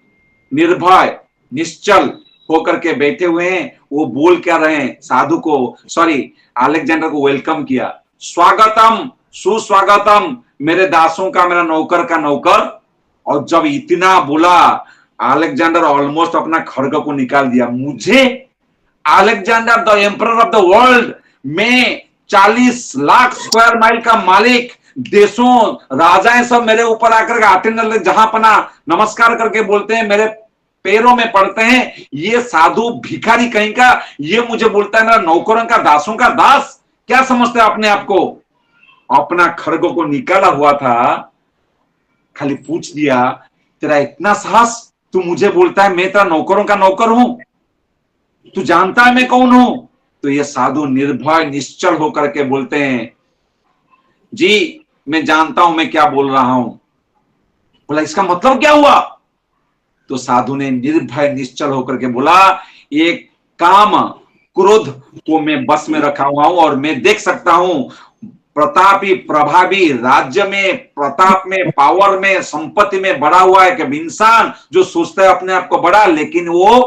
निर्भय, निश्चल होकर के बैठे हुए हैं। वो बोल क्या रहे हैं? साधु को, सॉरी अलेक्जेंडर को वेलकम किया। स्वागतम, सुस्वागतम, मेरे दासों का, मेरा नौकर का नौकर। और जब इतना बोला अलेक्जेंडर ऑलमोस्ट अपना खड्ग को निकाल दिया। मुझे Alexander the emperor of the world, मैं 40 लाख स्क्वायर माइल का मालिक, देशों राजाएं सब मेरे ऊपर आकर आते, जहां पना नमस्कार करके बोलते हैं, मेरे पैरों में पड़ते हैं। ये साधु भिखारी कहीं का ये मुझे बोलता है मेरा नौकरों का, दासों का दास। क्या समझते हैं अपने आप को? अपना खड्ग को निकाला हुआ था, खाली पूछ दिया, तेरा इतना साहस, तू मुझे बोलता है मैं तेरा नौकरों का नौकर हूं, तू जानता है मैं कौन हूं? तो ये साधु निर्भय निश्चल होकर के बोलते हैं, जी मैं जानता हूं मैं क्या बोल रहा हूं। बोला इसका मतलब क्या हुआ? तो साधु ने निर्भय निश्चल होकर के बोला, ये काम क्रोध को मैं बस में रखा हुआ हूं और मैं देख सकता हूं प्रतापी प्रभावी राज्य में, प्रताप में, पावर में, संपत्ति में बड़ा हुआ है कि इंसान जो सोचता है अपने आप को बड़ा, लेकिन वो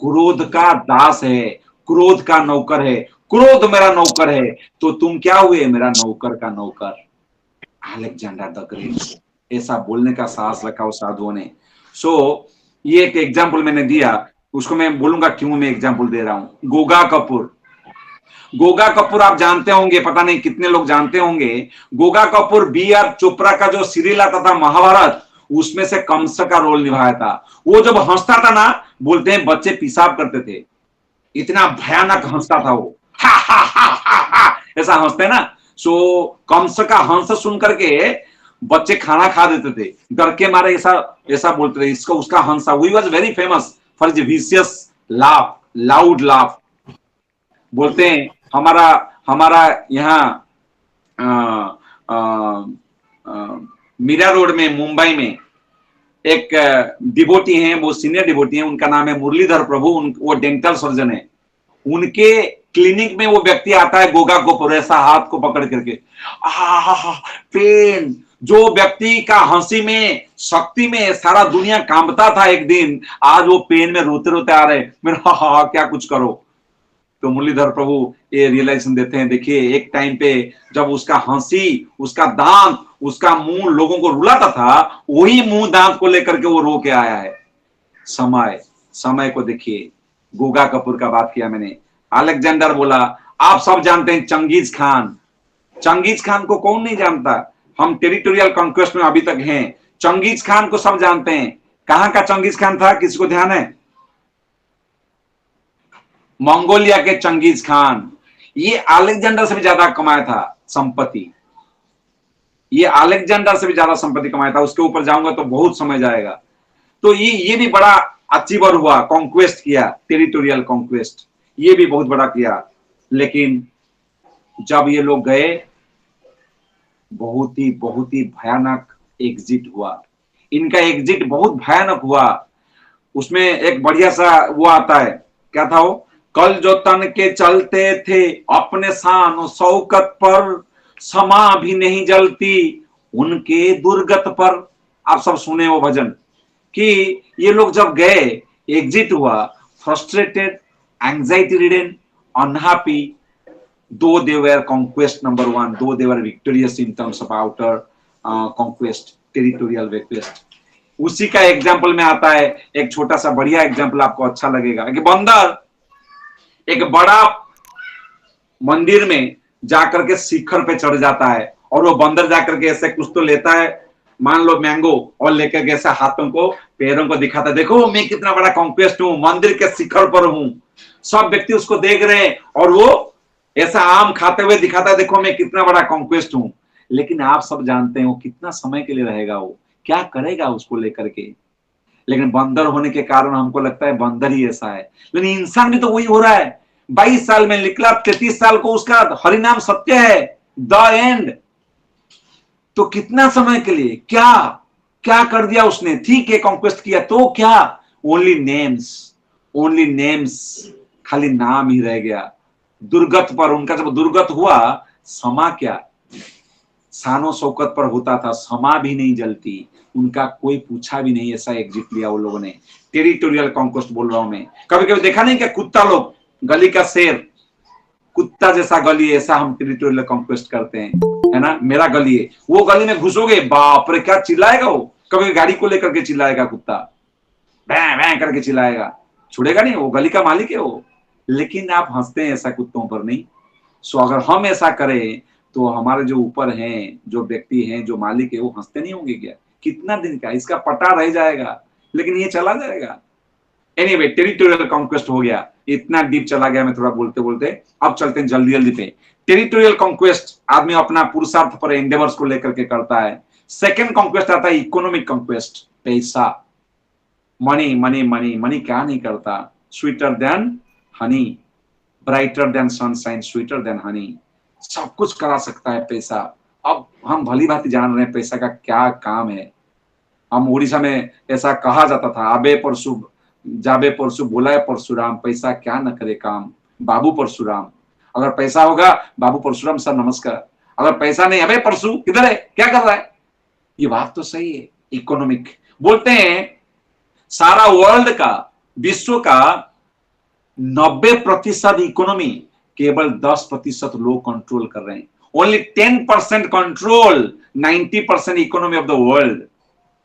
क्रोध का दास है, क्रोध का नौकर है। क्रोध मेरा नौकर है, तो तुम क्या हुए? मेरा नौकर का नौकर। अलेक्जेंडर द ग्रेट, ऐसा बोलने का साहस रखा उस साधुओं ने। सो ये एक एग्जाम्पल मैंने दिया, उसको मैं बोलूंगा क्यों मैं एग्जाम्पल दे रहा हूं। गोगा कपूर, गोगा कपूर आप जानते होंगे, पता नहीं कितने लोग जानते होंगे। गोगा कपूर B.R. चोपड़ा का जो सीरियल आता था महाभारत, उसमें से कंस का रोल निभाया था। वो जब हंसता था ना, बोलते हैं बच्चे पेशाब करते थे, इतना भयानक हंसता था वो, हा हा हा हा हा ऐसा हंसते ना। सो कंस का हंस सुन करके बच्चे खाना खा देते थे, डर के मारे ऐसा ऐसा बोलते थे, इसको उसका हंसा। We was very famous for his vicious laugh, loud laugh. बोलते हैं हमारा हमारा यहाँ मीरा रोड में मुंबई में एक डिवोटी हैं, वो सीनियर डिवोटी हैं, उनका नाम है मुरलीधर प्रभु। वो डेंटल सर्जन है। उनके क्लिनिक में वो व्यक्ति आता है गोगा कपूर, ऐसा हाथ को पकड़ करके, पेन। जो व्यक्ति का हंसी में, शक्ति में सारा दुनिया कांपता था एक दिन, आज वो पेन में रोते रोते आ रहे, मेरा हा क्या कुछ करो। तो मुरलीधर प्रभु ये रियलाइजेशन देते हैं, देखिए एक टाइम पे जब उसका हंसी, उसका दांत, उसका मुंह लोगों को रुलाता था, वही मुंह दांत को लेकर के वो रो के आया है। समय समय को देखिए। गोगा कपूर का बात किया मैंने। अलेक्जेंडर बोला, आप सब जानते हैं चंगेज खान। चंगेज खान को कौन नहीं जानता? हम टेरिटोरियल कॉन्क्वेस्ट में अभी तक हैं। चंगेज खान को सब जानते हैं। कहां का चंगेज खान था, किसी को ध्यान है? मंगोलिया के चंगेज खान। ये अलेक्जेंडर से भी ज्यादा कमाया था संपत्ति, ये अलेक्जेंडर से भी ज्यादा संपत्ति कमाया था। उसके ऊपर जाऊंगा तो बहुत समय जाएगा। तो ये भी बड़ा अचीवर हुआ, कॉन्क्वेस्ट किया, टेरिटोरियल कॉन्क्वेस्ट, ये भी बहुत बड़ा किया। लेकिन जब ये लोग गए, बहुत ही भयानक एग्जिट हुआ। इनका एग्जिट बहुत भयानक हुआ। उसमें एक बढ़िया सा वो आता है, क्या था वो? कल जो तन के चलते थे अपने शान शौकत पर, समा भी नहीं जलती उनके दुर्गत पर। आप सब सुने वो भजन कि ये लोग जब गए, एग्जिट हुआ, frustrated, anxiety ridden, unhappy, though they were conquest number one, though they were victorious in terms of outer conquest, territorial conquest, उसी का एग्जाम्पल में आता है, एक छोटा सा बढ़िया एग्जाम्पल आपको अच्छा लगेगा कि बंदर एक बड़ा मंदिर में जाकर के शिखर पे चढ़ जाता है और वो बंदर जाकर के ऐसे कुछ तो लेता है, मान लो मैंगो, और लेकर के ऐसे हाथों को पैरों को दिखाता है, देखो मैं कितना बड़ा कॉन्क्वेस्ट हूं, मंदिर के शिखर पर हूं। सब व्यक्ति उसको देख रहे हैं और वो ऐसा आम खाते हुए दिखाता है, देखो मैं कितना बड़ा कॉन्क्वेस्ट हूं। लेकिन आप सब जानते हैं वो कितना समय के लिए रहेगा, वो क्या करेगा उसको लेकर के। लेकिन बंदर होने के कारण हमको लगता है बंदर ही ऐसा है, लेकिन इंसान भी तो वही हो रहा है। 22 साल में निकला, 33 साल को उसका हरिनाम सत्य है, द एंड। तो कितना समय के लिए क्या क्या कर दिया उसने, ठीक है कॉन्क्वेस्ट किया तो क्या, ओनली नेम्स, ओनली नेम्स, खाली नाम ही रह गया। दुर्गत पर उनका जब दुर्गत हुआ, समा क्या शानो शौकत पर होता था, समा भी नहीं जलती, उनका कोई पूछा भी नहीं, ऐसा एग्जिट लिया वो लोगों ने। टेरिटोरियल कॉन्क्वेस्ट बोल रहा हूं मैं। कभी कभी देखा नहीं क्या कुत्ता लोग, गली का शेर, कुत्ता जैसा गली है, ऐसा हम टेरिटोरियल कॉन्क्वेस्ट करते हैं, है ना। मेरा गली है, वो गली में घुसोगे, बाप रे क्या चिल्लाएगा वो। कभी गाड़ी को लेकर के चिल्लाएगा कुत्ता, भैं भैं करके चिल्लाएगा, छुड़ेगा नहीं, वो गली का मालिक है वो। लेकिन आप हंसते हैं ऐसा कुत्तों पर नहीं। सो अगर हम ऐसा करें तो हमारे जो ऊपर हैं, जो व्यक्ति हैं, जो मालिक है, वो हंसते नहीं होंगे क्या। कितना दिन का इसका पटा रह जाएगा, लेकिन ये चला जाएगा। एनीवे, टेरिटोरियल कॉन्क्वेस्ट हो गया, इतना डीप चला गया मैं थोड़ा बोलते बोलते। अब चलते हैं जल्दी जल्दी पे। टेरिटोरियल कॉन्क्वेस्ट आदमी अपना पुरुषार्थ पर एंडेवर्स को लेकर के करता है। सेकंड कॉन्क्वेस्ट आता है इकोनॉमिक कॉन्क्वेस्ट, पैसा, मनी मनी मनी। मनी क्या नहीं करता, sweeter than Honey, brighter then sunshine, sweeter than Honey, सब कुछ करा सकता है पैसा। अब हम भली भांति जान रहे हैं पैसा का क्या काम है। हम उड़ीसा में ऐसा कहा जाता था, आबे परसु जाबे परसु बोला है परशुराम, पैसा क्या न करे काम बाबू परशुराम। अगर पैसा होगा, बाबू परशुराम सर नमस्कार। अगर पैसा नहीं, अबे परसु किधर है, क्या कर रहा है। ये बात तो सही है। इकोनॉमिक बोलते हैं सारा वर्ल्ड का, विश्व का 90% इकोनॉमी केवल 10% लोग कंट्रोल कर रहे हैं। Only 10% control 90% economy of the world.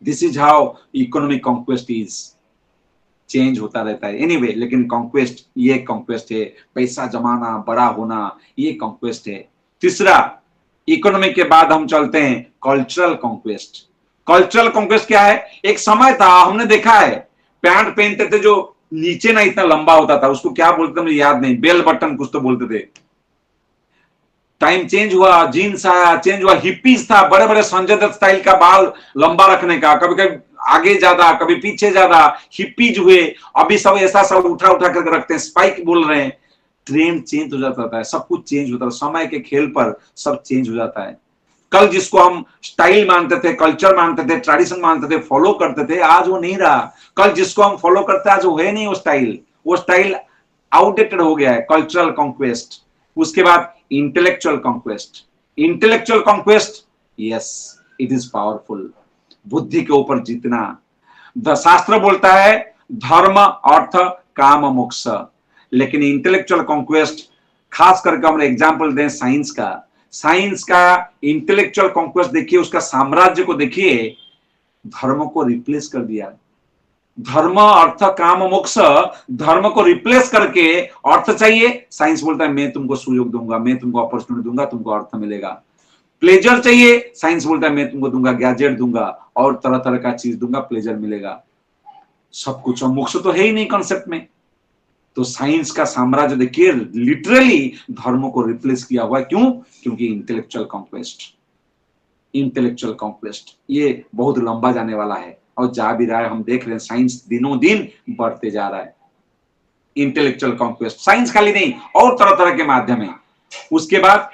This is how economic conquest is, change होता रहता है। एनीवे, लेकिन कॉन्क्वेस्ट, ये कॉन्क्वेस्ट है, पैसा जमाना, बड़ा होना, ये कॉन्क्वेस्ट है। तीसरा, इकोनॉमिक के बाद हम चलते हैं कल्चरल कॉन्क्वेस्ट। कल्चरल कॉन्क्वेस्ट क्या है, एक समय था हमने देखा है पैंट पहनते थे जो नीचे ना इतना लंबा होता था, उसको क्या बोलते थे मुझे याद नहीं, बेल बटन कुछ तो बोलते थे। टाइम चेंज हुआ, जीन्स आया, चेंज हुआ, हिप्पीज था, बड़े बड़े संजय दत्त स्टाइल का बाल लंबा रखने का, कभी कभी आगे ज्यादा कभी पीछे ज्यादा, हिप्पीज हुए। अभी सब ऐसा सब उठा उठा करके रखते हैं, स्पाइक बोल रहे हैं। ट्रेंड चेंज हो जाता है, सब कुछ चेंज होता है, समय के खेल पर सब चेंज हो जाता है। कल जिसको हम स्टाइल मानते थे, कल्चर मानते थे, ट्रेडिशन मानते थे, फॉलो करते थे, आज वो नहीं रहा। कल जिसको हम फॉलो करते हैं, आज वो है नहीं वो स्टाइल आउटडेटेड हो गया है। Cultural conquest. उसके बाद intellectual conquest. Intellectual conquest, yes it is powerful, बुद्धि के ऊपर जीतना। शास्त्र बोलता है धर्म अर्थ काम मोक्ष, लेकिन इंटेलेक्चुअल कॉन्क्वेस्ट, खास करके हम एग्जांपल दें साइंस का इंटेलेक्चुअल कॉन्क्वेस्ट देखिए, उसका साम्राज्य को देखिए, धर्म को रिप्लेस कर दिया। धर्म अर्थ काम मोक्ष, धर्म को रिप्लेस करके अर्थ चाहिए, साइंस बोलता है मैं तुमको सुयोग दूंगा, मैं तुमको अपॉर्चुनिटी दूंगा, तुमको अर्थ मिलेगा। प्लेजर चाहिए, साइंस बोलता है मैं तुमको दूंगा, गैजेट दूंगा और तरह तरह का चीज दूंगा, प्लेजर मिलेगा, सब कुछ। और मोक्ष तो है ही नहीं कॉन्सेप्ट में। तो साइंस का साम्राज्य देखिए लिटरली धर्म को रिप्लेस किया हुआ है। क्यों? क्योंकि इंटेलेक्चुअल कॉन्क्वेस्ट ये बहुत लंबा जाने वाला है और जा भी रहा है। हम देख रहे हैं साइंस दिनों दिन बढ़ते जा रहा है। इंटेलेक्चुअल कॉन्क्वेस्ट साइंस खाली नहीं, और तरह तरह के माध्यम है। उसके बाद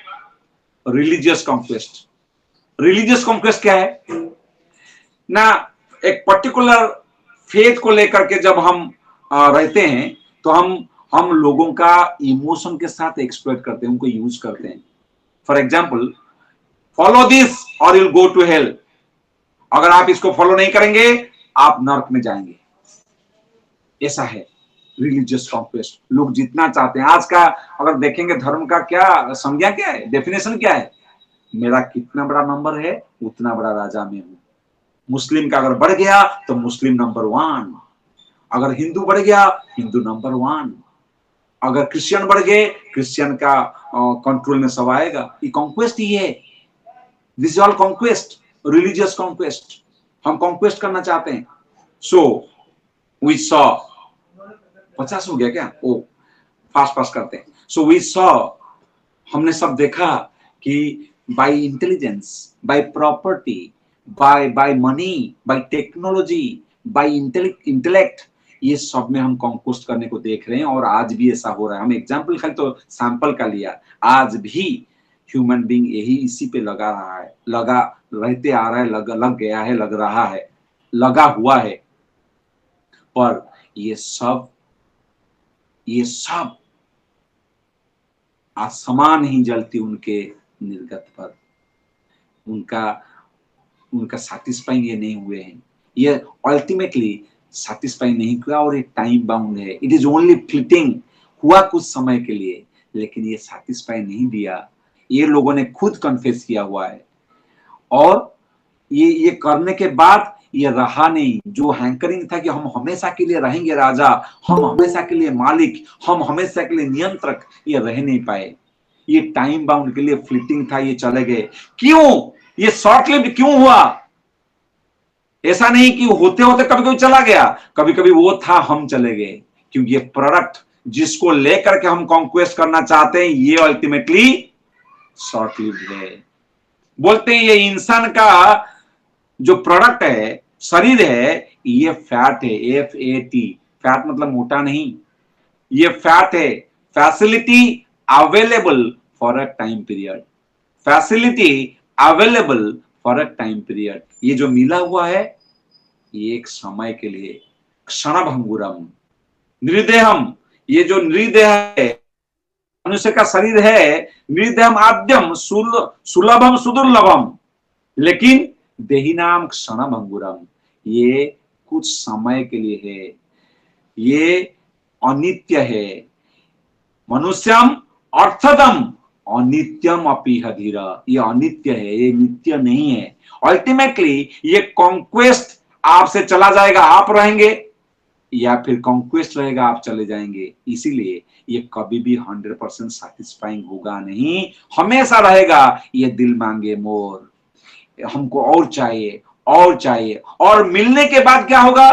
रिलीजियस कॉन्क्वेस्ट। रिलीजियस कॉन्क्वेस्ट क्या है ना, एक पर्टिकुलर फेथ को लेकर के जब हम रहते हैं तो हम लोगों का इमोशन के साथ एक्सप्लोइट करते हैं, उनको यूज करते हैं। फॉर एग्जाम्पल, फॉलो दिस और you will go to hell. अगर आप इसको फॉलो नहीं करेंगे आप नर्क में जाएंगे, ऐसा है रिलीजियस कॉन्क्वेस्ट। लोग जितना चाहते हैं, आज का अगर देखेंगे धर्म का क्या संज्ञा क्या है, डेफिनेशन क्या है, मेरा कितना बड़ा नंबर है उतना बड़ा राजा मैं हूं। मुस्लिम का अगर बढ़ गया तो मुस्लिम नंबर 1, अगर हिंदू बढ़ गया हिंदू नंबर 1, अगर क्रिश्चियन बढ़ गए क्रिश्चियन का कंट्रोल में सब आएगा। ये कॉन्क्वेस्ट ही है, this is all conquest, religious conquest. हम कॉन्क्वेस्ट करना चाहते हैं। सो वी सॉ 50 हो गया क्या? ओ फास्ट फास्ट करते हैं। सो वी सॉ, हमने सब देखा कि by intelligence, by property, by money, by technology, by intellect, ये सब में हम कॉन्क्वेस्ट करने को देख रहे हैं और आज भी ऐसा हो रहा है। हम एग्जाम्पल खाली तो सैंपल का लिया, आज भी ह्यूमन बीइंग यही इसी पे लगा रहा है, लगा रहते आ रहा है, लग गया है, लग रहा है, लगा हुआ है। पर ये सब आसमान ही जलती उनके निर्गत पर, उनका सैटिस्फाइंग ये नहीं हुए हैं, ये अल्टीमेटली सैटिस्फाई नहीं हुआ और ये टाइम बाउंड है। इट इज ओनली फ्लिटिंग, हुआ कुछ समय के लिए, लेकिन ये सैटिस्फाई नहीं दिया। ये लोगों ने खुद कन्फेस किया हुआ है और ये करने के बाद ये रहा नहीं। जो हैंकरिंग था कि हम हमेशा के लिए रहेंगे राजा, हम हमेशा के लिए मालिक, हम हमेशा के लिए नियंत्रक, ये रह नहीं पाए। ये टाइम बाउंड के लिए फ्लिटिंग था, ये चले गए। क्यों? ये शॉर्ट लिव्ड क्यों हुआ? ऐसा नहीं कि होते होते कभी कभी चला गया, कभी कभी वो था हम चले गए, क्योंकि ये प्रोडक्ट जिसको लेकर के हम कॉन्क्वेस्ट करना चाहते हैं ये अल्टीमेटली शॉर्ट लिव्ड है। बोलते हैं ये इंसान का जो प्रोडक्ट है, शरीर है, ये फैट है, FAT, फैट मतलब मोटा नहीं, ये फैट है। Facility available for a time period, facility available for a time period, ये जो मिला हुआ है ये एक समय के लिए। क्षणभंगुरम नृदेहम, ये जो नृदेह है, मनुष्य का शरीर है, नृदेहम आद्यम सुलभम सुदुर्लभम, लेकिन देही नाम क्षणभंगुरम, ये कुछ समय के लिए है, ये अनित्य है। मनुष्यम अर्थदम अनित्यम अपीह धीरा, ये अनित्य है, ये नित्य नहीं है। अल्टीमेटली ये कॉन्क्वेस्ट आपसे चला जाएगा, आप रहेंगे, या फिर कॉन्क्वेस्ट रहेगा, आप चले जाएंगे। इसीलिए ये कभी भी 100% सैटिस्फाइंग होगा नहीं, हमेशा रहेगा ये दिल मांगे मोर, हमको और चाहिए और चाहिए। और मिलने के बाद क्या होगा?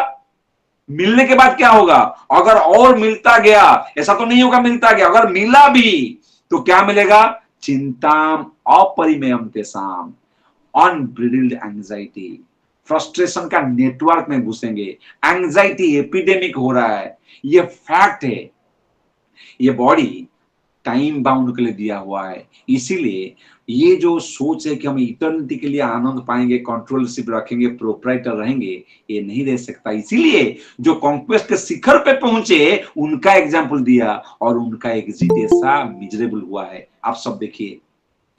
मिलने के बाद क्या होगा? अगर और मिलता गया, ऐसा तो नहीं होगा मिलता गया, अगर मिला भी तो क्या मिलेगा? चिंताम अपरिमेयम तेसाम, अनब्रिडल्ड एंजाइटी, फ्रस्ट्रेशन का नेटवर्क में घुसेंगे। एंजाइटी एपिडेमिक हो रहा है, ये फैक्ट है। ये बॉडी टाइम बाउंड के लिए दिया हुआ है, इसीलिए ये जो सोच है कि हम इटर्निटी के लिए आनंद पाएंगे, कंट्रोलशिप रखेंगे, प्रोप्राइटर रहेंगे, ये नहीं रह सकता। इसीलिए जो कॉन्क्वेस्ट के शिखर पे पहुंचे उनका एग्जाम्पल दिया और उनका एग्जिट ऐसा मिजरेबल हुआ है। आप सब देखिए,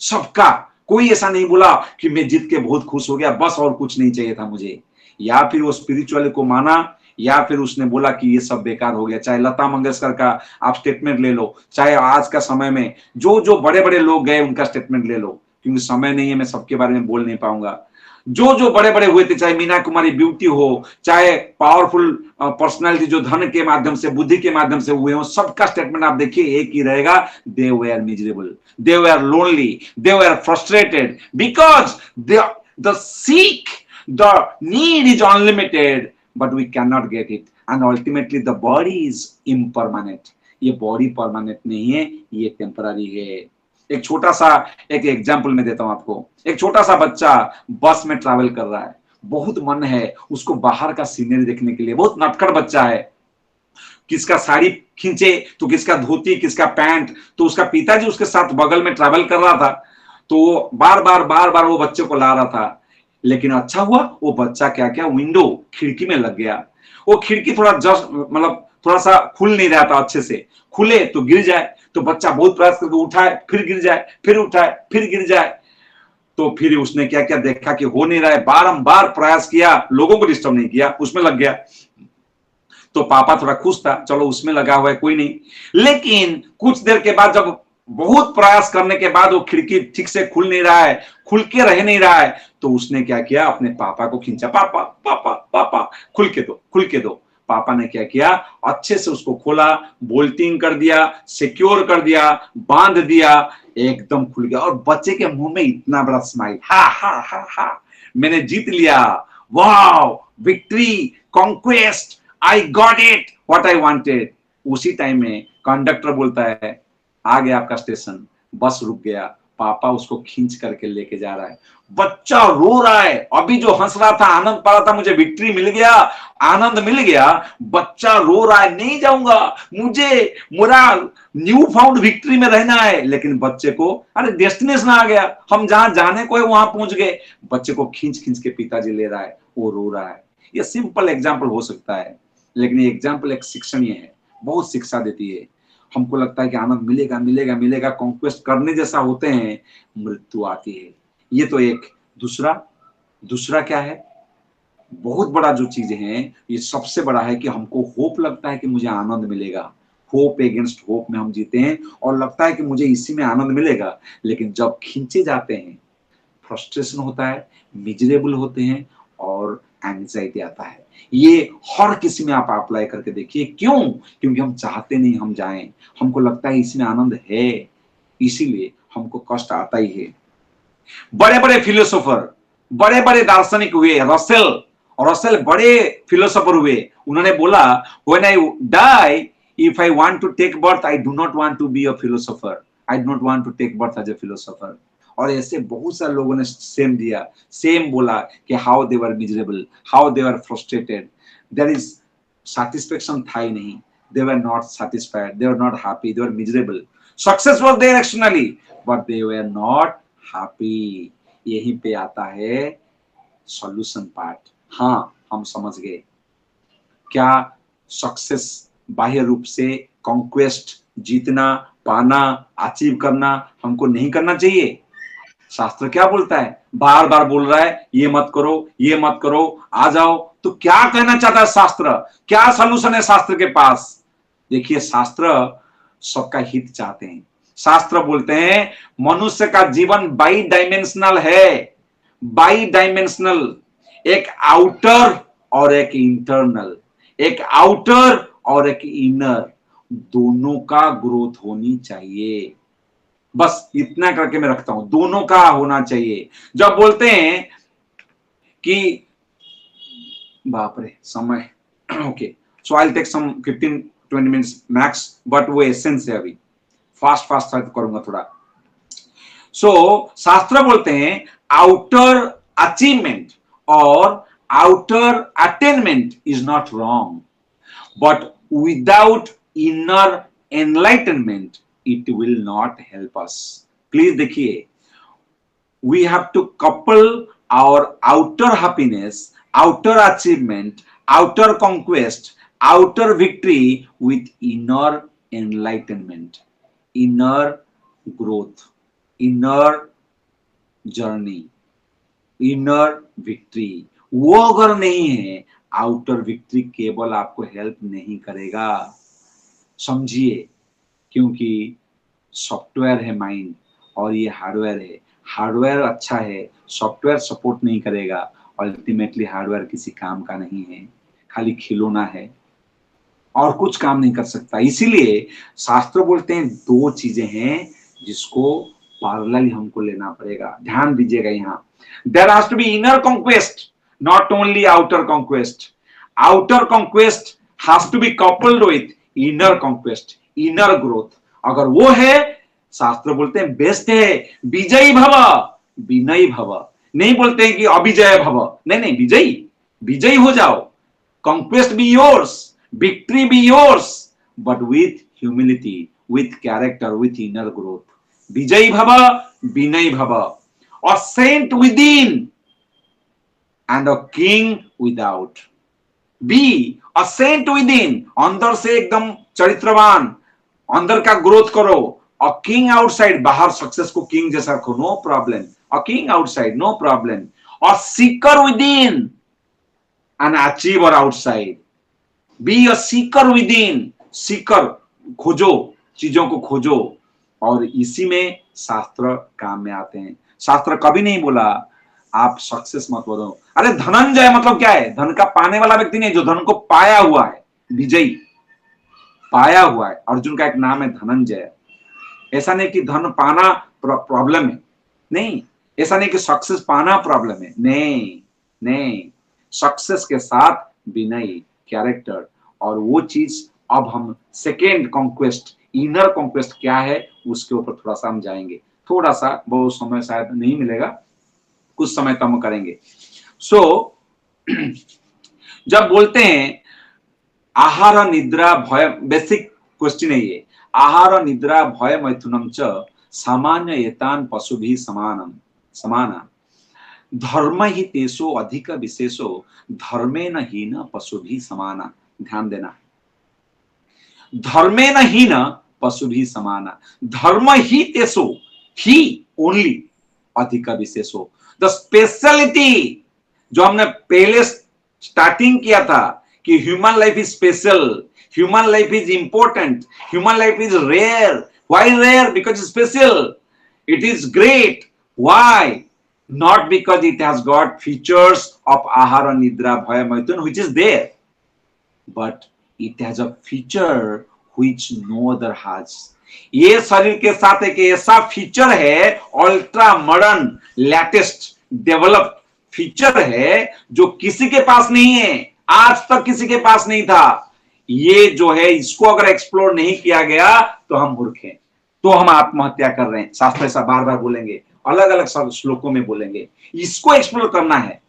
सबका कोई ऐसा नहीं बोला कि मैं जीत के बहुत खुश हो गया, बस और कुछ नहीं चाहिए था मुझे, या फिर वो स्पिरिचुअल को माना, या फिर उसने बोला कि ये सब बेकार हो गया। चाहे लता मंगेशकर का आप स्टेटमेंट ले लो, चाहे आज का समय में जो जो बड़े बड़े लोग गए उनका स्टेटमेंट ले लो, क्योंकि समय नहीं है, मैं सबके बारे में बोल नहीं पाऊंगा। जो जो बड़े बड़े हुए थे, चाहे मीना कुमारी ब्यूटी हो, चाहे पावरफुल पर्सनालिटी जो धन के माध्यम से, बुद्धि के माध्यम से हुए हो, सबका स्टेटमेंट आप देखिए एक ही रहेगा, they were miserable, they were lonely, they were frustrated, because the seek, the need is unlimited, but we cannot get it, and ultimately the body is impermanent। ये बॉडी परमानेंट नहीं है, ये टेम्पररी है। एक छोटा सा एक एग्जांपल में देता हूं आपको। एक छोटा सा बच्चा बस में ट्रैवल कर रहा है, बहुत मन है उसको बाहर का सीनरी देखने के लिए, बहुत नटखट बच्चा है, किसका साड़ी खींचे तो किसका धोती, किसका पैंट। तो उसका पिताजी उसके साथ बगल में ट्रैवल कर रहा था, तो बार बार वो बच्चे को ला रहा था। लेकिन अच्छा हुआ वो बच्चा क्या क्या विंडो, खिड़की में लग गया। वो खिड़की थोड़ा जस्ट मतलब थोड़ा सा खुल नहीं रहा था अच्छे से, खुले तो गिर जाए। तो बच्चा बहुत प्रयास करके उठाए, फिर गिर जाए, फिर उठाए, फिर गिर जाए। तो फिर उसने क्या क्या देखा कि हो नहीं रहा है, बारंबार प्रयास किया, लोगों को डिस्टर्ब नहीं किया, उसमें लग गया। तो पापा थोड़ा खुश था, चलो उसमें लगा हुआ है कोई नहीं। लेकिन कुछ देर के बाद जब बहुत प्रयास करने के बाद वो खिड़की ठीक से खुल नहीं रहा है, खुल के रह नहीं रहा है, तो उसने क्या किया, अपने पापा को खींचा, पापा पापा पापा खुल के दो, खुल के दो। पापा ने क्या किया, अच्छे से उसको खोला, बोल्टिंग कर दिया, सिक्योर कर दिया, बांध दिया, एकदम खुल गया। और बच्चे के मुंह में इतना बड़ा स्माइल, हा हा हा हा, मैंने जीत लिया, wow, victory, conquest, I got it, what I wanted. उसी टाइम में कंडक्टर बोलता है, आ गया आपका स्टेशन, बस रुक गया। पापा उसको खींच करके लेके जा रहा है, बच्चा रो रहा है। अभी जो हंस रहा था, आनंद पा रहा था, मुझे विक्ट्री मिल गया, आनंद मिल गया, बच्चा रो रहा है, नहीं जाऊंगा, मुझे मेरा न्यू फाउंड विक्ट्री में रहना है। लेकिन बच्चे को, अरे डेस्टिनेशन आ गया, हम जहां जाने को है वहां पहुंच गए। बच्चे को खींच खींच के पिताजी ले रहा है, वो रो रहा है। ये सिंपल एग्जाम्पल हो सकता है, लेकिन ये एग्जाम्पल एक शिक्षणीय है, बहुत शिक्षा देती है। हमको लगता है कि आनंद मिलेगा मिलेगा मिलेगा, कॉन्क्वेस्ट करने जैसा होते हैं, मृत्यु आती है। ये तो एक। दूसरा, दूसरा क्या है, बहुत बड़ा जो चीज है, ये सबसे बड़ा है कि हमको होप लगता है कि मुझे आनंद मिलेगा। होप अगेंस्ट होप में हम जीते हैं और लगता है कि मुझे इसी में आनंद मिलेगा। लेकिन जब खींचे जाते हैं, फ्रस्ट्रेशन होता है, मिजरेबल होते हैं और एंजाइटी आता है। ये हर किसी में आप अप्लाई करके देखिए। क्यों? क्योंकि हम चाहते नहीं हम जाएं, हमको लगता है इसमें आनंद है, इसीलिए हमको कष्ट आता ही है। बड़े बड़े फिलोसोफर, बड़े बड़े दार्शनिक हुए, रसेल, रसेल बड़े फिलोसोफर हुए। उन्होंने बोला, when I die, if I want to take birth, I do not want to be a philosopher, I do not want to take birth as a philosopher. और ऐसे बहुत सारे लोगों ने सेम दिया, सेम बोला कि how they were miserable, how they were frustrated, there is satisfaction था ही नहीं, they were not satisfied, they were not happy, they were miserable. Success was there externally, but they were not happy. यहीं पे आता है सॉल्यूशन पार्ट। हाँ, हम समझ गए। क्या सक्सेस बाह्य रूप से कॉन्क्वेस्ट, जीतना, पाना, अचीव करना हमको नहीं करना चाहिए? शास्त्र क्या बोलता है? बार बार बोल रहा है, ये मत करो, ये मत करो, आ जाओ। तो क्या कहना चाहता है शास्त्र? क्या सॉल्यूशन है शास्त्र के पास? देखिए, शास्त्र सबका हित चाहते हैं। शास्त्र बोलते हैं मनुष्य का जीवन बाई डायमेंशनल है, बाई डायमेंशनल, एक आउटर और एक इंटरनल, एक आउटर और एक इनर, दोनों का ग्रोथ होनी चाहिए। बस इतना करके मैं रखता हूं, दोनों का होना चाहिए। जब बोलते हैं कि बाप रे समय, okay, so I will take some 15-20 minutes max, but वो एसेंस है। अभी फास्ट फास्ट करूंगा थोड़ा। सो शास्त्र बोलते हैं आउटर अचीवमेंट और outer attainment is not wrong, but without inner enlightenment it will not help us. Please देखिए, we have to couple our outer happiness, outer achievement, outer conquest, outer victory with inner enlightenment, inner growth, inner journey, inner victory. वो अगर नहीं है, आउटर विक्ट्री केवल आपको हेल्प नहीं करेगा। समझिए, क्योंकि सॉफ्टवेयर है माइंड और ये हार्डवेयर है। हार्डवेयर अच्छा है, सॉफ्टवेयर सपोर्ट नहीं करेगा। अल्टीमेटली हार्डवेयर किसी काम का नहीं है, खाली खिलौना है और कुछ काम नहीं कर सकता। इसीलिए शास्त्र बोलते हैं दो चीजें हैं जिसको पैरेलल हमको लेना पड़ेगा। ध्यान दीजिएगा, यहाँ there has to be inner conquest, not only outer conquest. Outer conquest has to be coupled with inner conquest, inner growth. अगर वो है, शास्त्र बोलते हैं बेस्ट है, विजयी भव, विनयी भव। नहीं बोलते हैं कि अविजय भव, नहीं नहीं, विजयी, विजयी हो जाओ। Conquest be yours, victory be yours, but with humility, with character, with inner growth. विजयी भव, विनयी भव। और saint within and a king without. Be a saint within, अंदर से एकदम चरित्रवान, अंदर का ग्रोथ करो। अ किंग आउटसाइड, बाहर सक्सेस को किंग जैसा रखो, no problem. A king outside, no problem. और seeker within and achiever outside. Be a seeker with in, Sikar, खोजो, चीजों को खोजो। और इसी में शास्त्र काम में आते हैं। शास्त्र कभी नहीं बोला आप सक्सेस मत बोलो। अरे धनंजय मतलब क्या है? धन का पाने वाला व्यक्ति नहीं, जो धन को पाया हुआ है, विजयी पाया हुआ है। अर्जुन का एक नाम है धनंजय। ऐसा नहीं कि धन पाना प्रॉब्लम है, नहीं। ऐसा नहीं कि सक्सेस पाना प्रॉब्लम है, नहीं नहीं। सक्सेस के साथ विनय, कैरेक्टर, और वो चीज अब हम सेकेंड कॉन्क्वेस्ट, इनर कॉन्क्वेस्ट क्या है उसके ऊपर थोड़ा सा हम जाएंगे। थोड़ा सा, बहुत समय शायद नहीं मिलेगा, कुछ समय तो हम करेंगे। सो जब बोलते हैं आहार निद्रा भय, बेसिक क्वेश्चन है ये। आहार निद्रा भय मैथुनम च सामान्य एतान पशुभिः समानम समाना धर्म ही तेसो अधिक विशेषो धर्मेन हीन पशुभिः समाना। ध्यान देना, धर्मेन हीन पशुभिः समाना, धर्म ही तेसो, ही ओनली, अधिक विशेषो। द स्पेशलिटी जो हमने पहले स्टार्टिंग किया था कि human life is special, human life is important, human life is rare. Why rare? Because special, it is great. Why? Not because it has got features of ahara nidra bhaya maithun which is there, but it has a feature which no other has. ये शरीर के साथ एक ऐसा फीचर है, ultra modern latest developed feature है जो किसी के पास नहीं है, आज तक किसी के पास नहीं था। ये जो है, इसको अगर एक्सप्लोर नहीं किया गया तो हम मूर्ख हैं, तो हम आत्महत्या कर रहे हैं। शास्त्र ऐसा बार बार बोलेंगे, अलग अलग श्लोकों में बोलेंगे। इसको एक्सप्लोर करना है।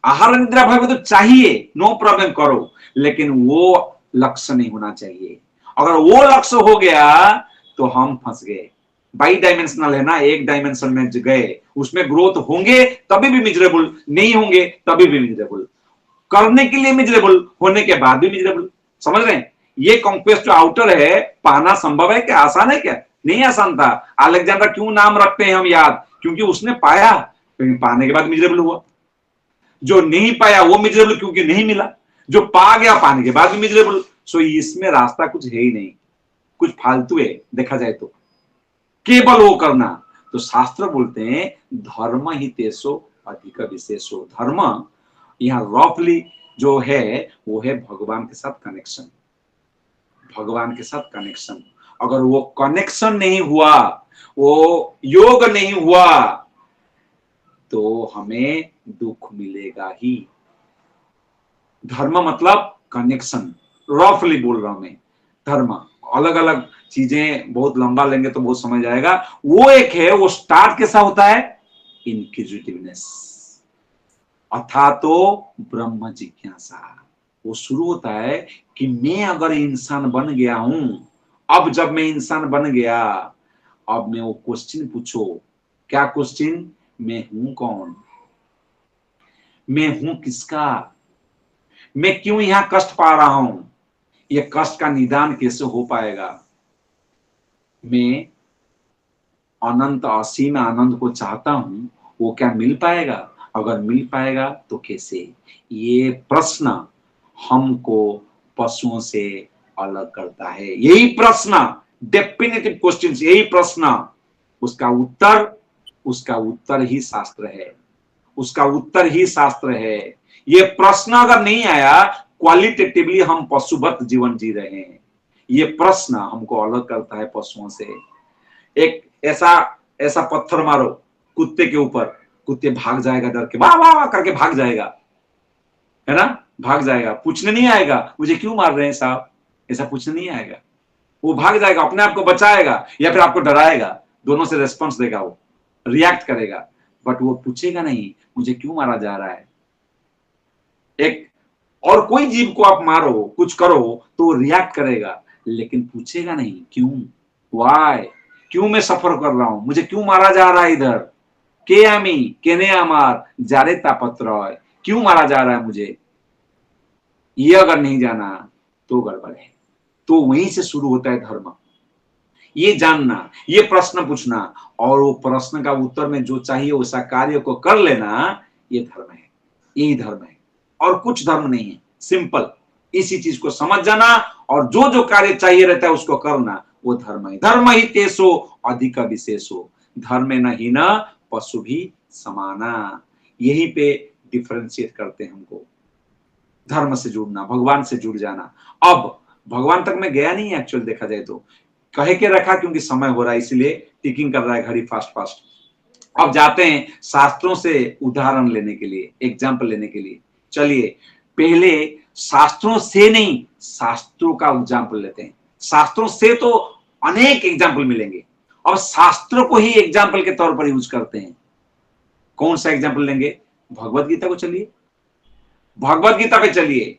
आहार निद्रा भय तो चाहिए, नो प्रॉब्लम, करो, लेकिन वो लक्ष्य नहीं होना चाहिए। अगर वो लक्ष्य हो गया तो हम फंस गए। बाई डायमेंशनल है ना, एक डायमेंशन में गए, उसमें ग्रोथ होंगे तभी भी मिजरेबल, नहीं होंगे तभी भी मिजरेबल, करने के लिए मिजरेबल, होने के बाद भी मिजरेबल। समझ रहे हैं? ये कॉन्क्वेस्ट जो आउटर है, पाना संभव है क्या? आसान है क्या? नहीं आसान था। अलेक्जेंडर क्यों नाम रखते हैं हम याद? क्योंकि उसने पाया, पाने के बाद मिजरेबल हुआ। जो नहीं पाया वो मिजरेबल क्योंकि नहीं मिला, जो पा गया पाने के बाद भी मिजरेबल। सो इसमें रास्ता कुछ है ही नहीं, कुछ फालतू है देखा जाए तो, केवल वो करना। तो शास्त्र बोलते हैं धर्म ही तेसो अधिक विशेषो। धर्म यहाँ रफली जो है वो है भगवान के साथ कनेक्शन, भगवान के साथ कनेक्शन। अगर वो कनेक्शन नहीं हुआ, वो योग नहीं हुआ, तो हमें दुख मिलेगा ही। धर्म मतलब कनेक्शन, रफली बोल रहा हूं मैं। धर्म अलग अलग चीजें, बहुत लंबा लेंगे तो बहुत समझ आएगा। वो एक है, वो स्टार्ट कैसा होता है? इनक्विजिटिवनेस, अथा तो ब्रह्म जिज्ञासा। वो शुरू होता है कि मैं अगर इंसान बन गया हूं, अब जब मैं इंसान बन गया, अब मैं वो क्वेश्चन पूछो। क्या क्वेश्चन? मैं हूं कौन? मैं हूं किसका? मैं क्यों यहां कष्ट पा रहा हूं? ये कष्ट का निदान कैसे हो पाएगा? मैं अनंत असीम आनंद को चाहता हूं, वो क्या मिल पाएगा? अगर मिल पाएगा तो कैसे? ये प्रश्न हमको पशुओं से अलग करता है। यही प्रश्न, डेफिनेटिव क्वेश्चन, यही प्रश्न, उसका उत्तर ही शास्त्र है, उसका उत्तर ही शास्त्र है। ये प्रश्न अगर नहीं आया, क्वालिटेटिवली हम पशुवत जीवन जी रहे हैं। ये प्रश्न हमको अलग करता है पशुओं से। एक ऐसा पत्थर मारो कुत्ते के ऊपर, कुत्ते भाग जाएगा, डर के वाह वाह वाह करके भाग जाएगा, है ना, भाग जाएगा, पूछने नहीं आएगा मुझे क्यों मार रहे हैं साहब, ऐसा पूछने नहीं आएगा। वो भाग जाएगा, अपने आप को बचाएगा या फिर आपको डराएगा, दोनों से रेस्पॉन्स देगा, वो रिएक्ट करेगा, बट वो पूछेगा नहीं मुझे क्यों मारा जा रहा है। एक और कोई जीव को आप मारो, कुछ करो तो रिएक्ट करेगा, लेकिन पूछेगा नहीं क्यों, व्हाई, क्यों मैं सफर कर रहा हूं, मुझे क्यों मारा जा रहा है इधर, के आमी केने आमार जारे तापत्र, क्यों मारा जा रहा है मुझे। ये अगर नहीं जाना तो गड़बड़ है। तो वहीं से शुरू होता है धर्म, ये जानना, ये प्रश्न पूछना, और वो प्रश्न का उत्तर में जो चाहिए वैसा कार्य को कर लेना, ये धर्म है, यही धर्म है, और कुछ धर्म नहीं है। सिंपल इसी चीज को समझ जाना और जो जो कार्य चाहिए रहता है उसको करना, वो धर्म है। धर्म ही तेसो अधिक विशेषो धर्मे न ही न पशु भी समाना। यहीं पे डिफरेंशिएट करते हैं हमको, धर्म से जुड़ना, भगवान से जुड़ जाना। अब भगवान तक मैं गया नहीं एक्चुअल देखा जाए तो, कहे के रखा क्योंकि समय हो रहा है इसलिए टिकिंग कर रहा है घड़ी फास्ट फास्ट। अब जाते हैं शास्त्रों से उदाहरण लेने के लिए, एग्जाम्पल लेने के लिए। चलिए पहले शास्त्रों से नहीं, शास्त्रों का एग्जाम्पल लेते हैं। शास्त्रों से तो अनेक एग्जाम्पल मिलेंगे, अब शास्त्रों को ही एग्जाम्पल के तौर पर यूज करते हैं। कौन सा एग्जाम्पल लेंगे? भगवत गीता को चलिए, भगवत गीता पे चलिए।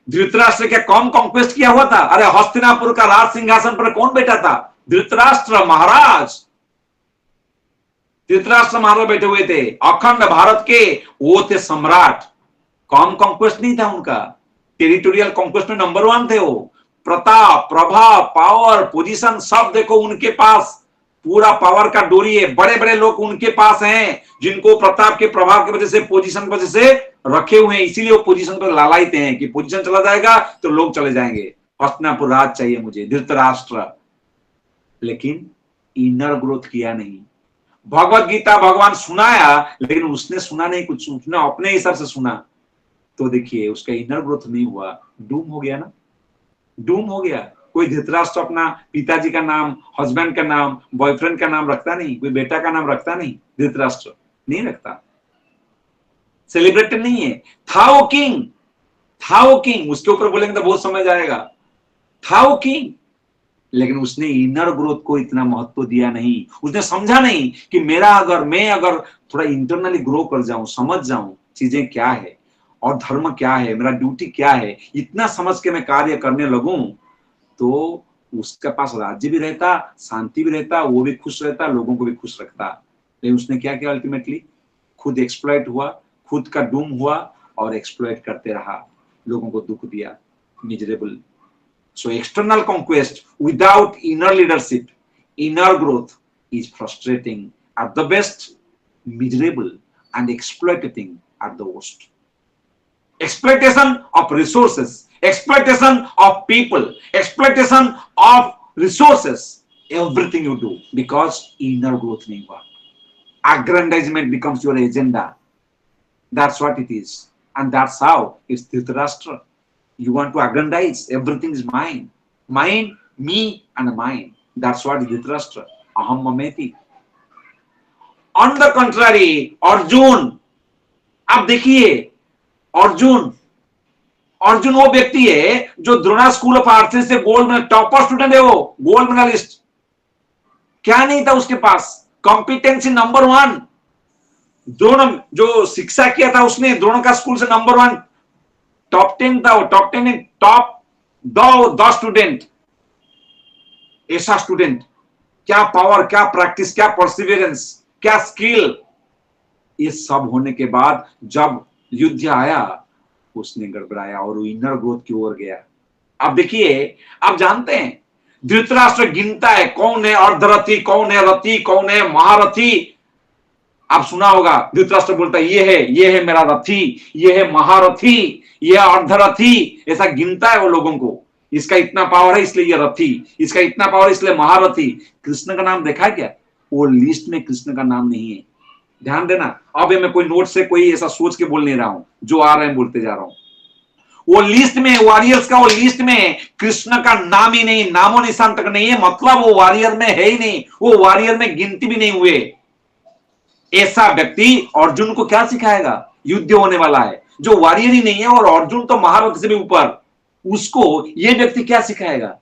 धृतराष्ट्र क्या कौन कॉन्क्वेस्ट किया हुआ था? अरे हस्तिनापुर का राज सिंहासन पर कौन बैठा था? धृतराष्ट्र महाराज। धृतराष्ट्र महाराज बैठे हुए थे, अखंड भारत के वो थे सम्राट। कौन कॉन्क्वेस्ट नहीं था उनका, टेरिटोरियल कॉन्क्वेस्ट में नंबर 1 थे वो। प्रताप, प्रभाव, पावर, पोजीशन सब देखो उनके पास, पूरा पावर का डोरी है। बड़े बड़े लोग उनके पास हैं जिनको प्रताप के प्रभाव की वजह से, पोजीशन की वजह से रखे हुए हैं, इसीलिए वो पोजीशन पर लालायित हैं कि पोजीशन चला जाएगा तो लोग चले जाएंगे। हस्तिनापुर राज चाहिए मुझे, धृतराष्ट्र। लेकिन इनर ग्रोथ किया नहीं। भगवत गीता भगवान सुनाया, लेकिन उसने सुना नहीं कुछ, उसने अपने हिसाब से सुना, तो देखिए उसका इनर ग्रोथ नहीं हुआ, डूम हो गया ना, डूम हो गया। कोई धृतराष्ट्र अपना पिताजी का नाम, हस्बैंड का नाम, बॉयफ्रेंड का नाम रखता नहीं, कोई बेटा का नाम रखता नहीं, धृतराष्ट्र नहीं रखता, सेलिब्रेटेड नहीं है। था वो किंग, था वो किंग, उसके ऊपर बोलेंगे तो बहुत समझ आएगा, था वो किंग, लेकिन उसने इनर ग्रोथ को इतना महत्व दिया नहीं। उसने समझा नहीं कि मैं अगर थोड़ा इंटरनली ग्रो कर जाऊं, समझ जाऊं चीजें क्या है और धर्म क्या है, मेरा ड्यूटी क्या है, इतना समझ के मैं कार्य करने लगूं तो उसके पास राज्य भी रहता, शांति भी रहता, वो भी खुश रहता, लोगों को भी खुश रखता। लेकिन उसने क्या किया? अल्टीमेटली खुद एक्सप्लॉइट हुआ, खुद का डूम हुआ और एक्सप्लॉइट करते रहा, लोगों को दुख दिया, miserable. So external conquest without inner leadership, inner growth is frustrating at the best, miserable and exploitating at the worst. Exploitation of resources, exploitation of people, exploitation of resources, everything you do because inner growth nahi hua. Aggrandizement becomes your agenda. That's what it is, and that's how it's Dhritarashtra. You want to aggrandize, everything is mine, mine, me and mine. That's what Dhritarashtra, aham mameti. On the contrary, Arjun, आप देखिए अर्जुन वो व्यक्ति है जो द्रोणा स्कूल ऑफ आर्ट्स से गोल्ड में टॉपर स्टूडेंट है, वो गोल्ड मेडलिस्ट। क्या नहीं था उसके पास? Competency number 1। द्रोण जो शिक्षा किया था उसने, द्रोण का स्कूल से नंबर 1, टॉप 10 था वो, टॉप 10 टॉप 10 स्टूडेंट। ऐसा स्टूडेंट, क्या पावर, क्या प्रैक्टिस, क्या परसिवियरेंस, क्या स्किल। ये सब होने के बाद जब युद्ध आया उसने गड़बड़ाया और वो इनर ग्रोथ की ओर गया। अब देखिए, आप जानते हैं धृतराष्ट्र गिनता है कौन है अर्धरथी, कौन है रथी, कौन है महारथी। आप सुना होगा, धृतराष्ट्र बोलता है ये है मेरा रथी, ये है महारथी, ये अर्धरथी। ऐसा गिनता है वो लोगों को, इसका इतना पावर है इसलिए ये रथी, इसका इतना पावर इसलिए महारथी। कृष्ण का नाम देखा क्या? वो लिस्ट में कृष्ण का नाम नहीं है, ध्यान देना। अब मैं कोई नोट से कोई ऐसा सोच के बोल नहीं रहा हूं, जो आ रहे हैं बोलते जा रहा हूं। वो लिस्ट में, वॉरियर्स का वो लिस्ट में कृष्ण का नाम ही नहीं, नामो निशान तक नहीं है, मतलब वो वॉरियर में है ही नहीं, वो वॉरियर में गिनती भी नहीं हुए। ऐसा व्यक्ति अर्जुन को क्या सिखाएगा? युद्ध होने वाला है, जो वॉरियर ही नहीं है और अर्जुन तो महारथ से भी ऊपर, उसको ये व्यक्ति क्या सिखाएगा?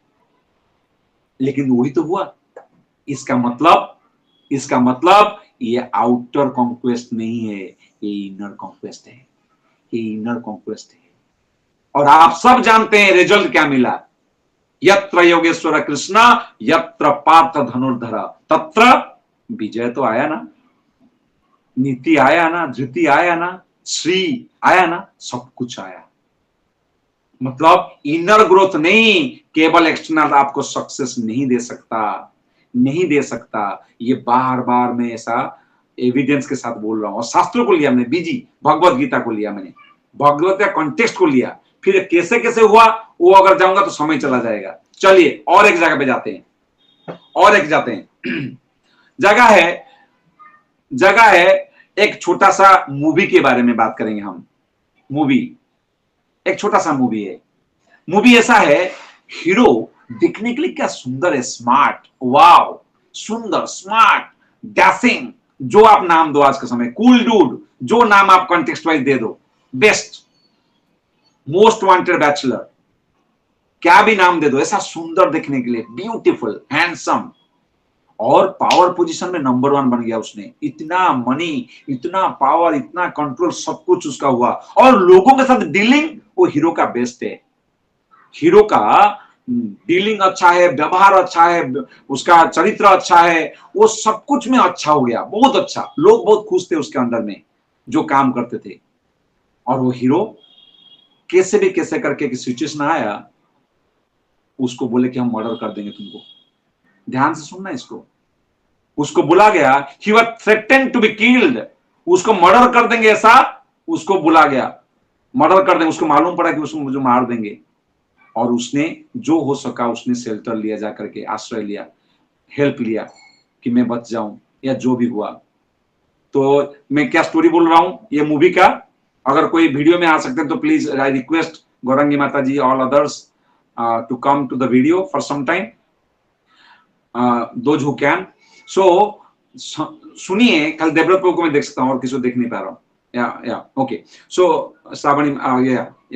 लेकिन वही तो हुआ। इसका मतलब ये आउटर कॉन्क्वेस्ट नहीं है, ये इनर कॉन्क्वेस्ट है, ये इनर कॉन्क्वेस्ट है। और आप सब जानते हैं रिजल्ट क्या मिला। यत्र योगेश्वर कृष्ण यत्र पार्थ धनुर्धर तत्र विजय तो आया ना, नीति आया ना, धृति आया ना, श्री आया ना, सब कुछ आया। मतलब इनर ग्रोथ नहीं, केवल एक्सटर्नल आपको सक्सेस नहीं दे सकता। ये बार बार मैं ऐसा एविडेंस के साथ बोल रहा हूं। और शास्त्रों को लिया मैंने, बीजी भगवत गीता को लिया मैंने, भगवत गीता कॉन्टेक्स्ट को लिया, फिर कैसे कैसे हुआ वो अगर जाऊंगा तो समय चला जाएगा। चलिए और एक जगह पे जाते हैं, जगह है एक छोटा सा मूवी के बारे में बात करेंगे हम। मूवी, एक छोटा सा मूवी है। मूवी ऐसा है, हीरो दिखने के लिए क्या सुंदर है, स्मार्ट, वाव, सुंदर, स्मार्ट, डैशिंग, जो आप नाम दो आज के समय, कूल डूड, जो नाम आप कॉन्टेक्स्ट वाइज दे दो, बेस्ट, मोस्ट वांटेड बैचलर, क्या भी नाम दे दो, ऐसा सुंदर दिखने के लिए, ब्यूटीफुल, हैंडसम, और पावर पोजीशन में नंबर 1 बन गया उसने। इतना मनी, इतना पावर, इतना कंट्रोल, सब कुछ उसका हुआ, और लोगों के साथ डीलिंग वो हीरो का बेस्ट है। हीरो का डीलिंग अच्छा है, व्यवहार अच्छा है, उसका चरित्र अच्छा है, वो सब कुछ में अच्छा हो गया, बहुत अच्छा। लोग बहुत खुश थे उसके अंडर में जो काम करते थे। और वो हीरो कैसे भी कैसे करके एक सिचुएशन आया, उसको बोले कि हम मर्डर कर देंगे तुमको। ध्यान से सुनना इसको। उसको बोला गया, he was threatened to be killed, उसको मर्डर कर देंगे, ऐसा उसको बोला गया, मर्डर कर देंगे। उसको मालूम पड़ा कि उसको मुझे मार देंगे, और उसने जो हो सका उसने शेल्टर लिया, जाकर के आश्रय लिया, हेल्प लिया कि मैं बच जाऊं, या जो भी हुआ। तो मैं क्या स्टोरी बोल रहा हूं, ये मूवी का। अगर कोई वीडियो में आ सकते हैं तो प्लीज आई रिक्वेस्ट गौरंगी माता ji, all others to come to the video for some time, those who can. So सुनिए, कल देवव्रत प्रभु को मैं देख सकता हूं और किसी को देख नहीं पा रहा हूं। या ओके। सो श्रावणी,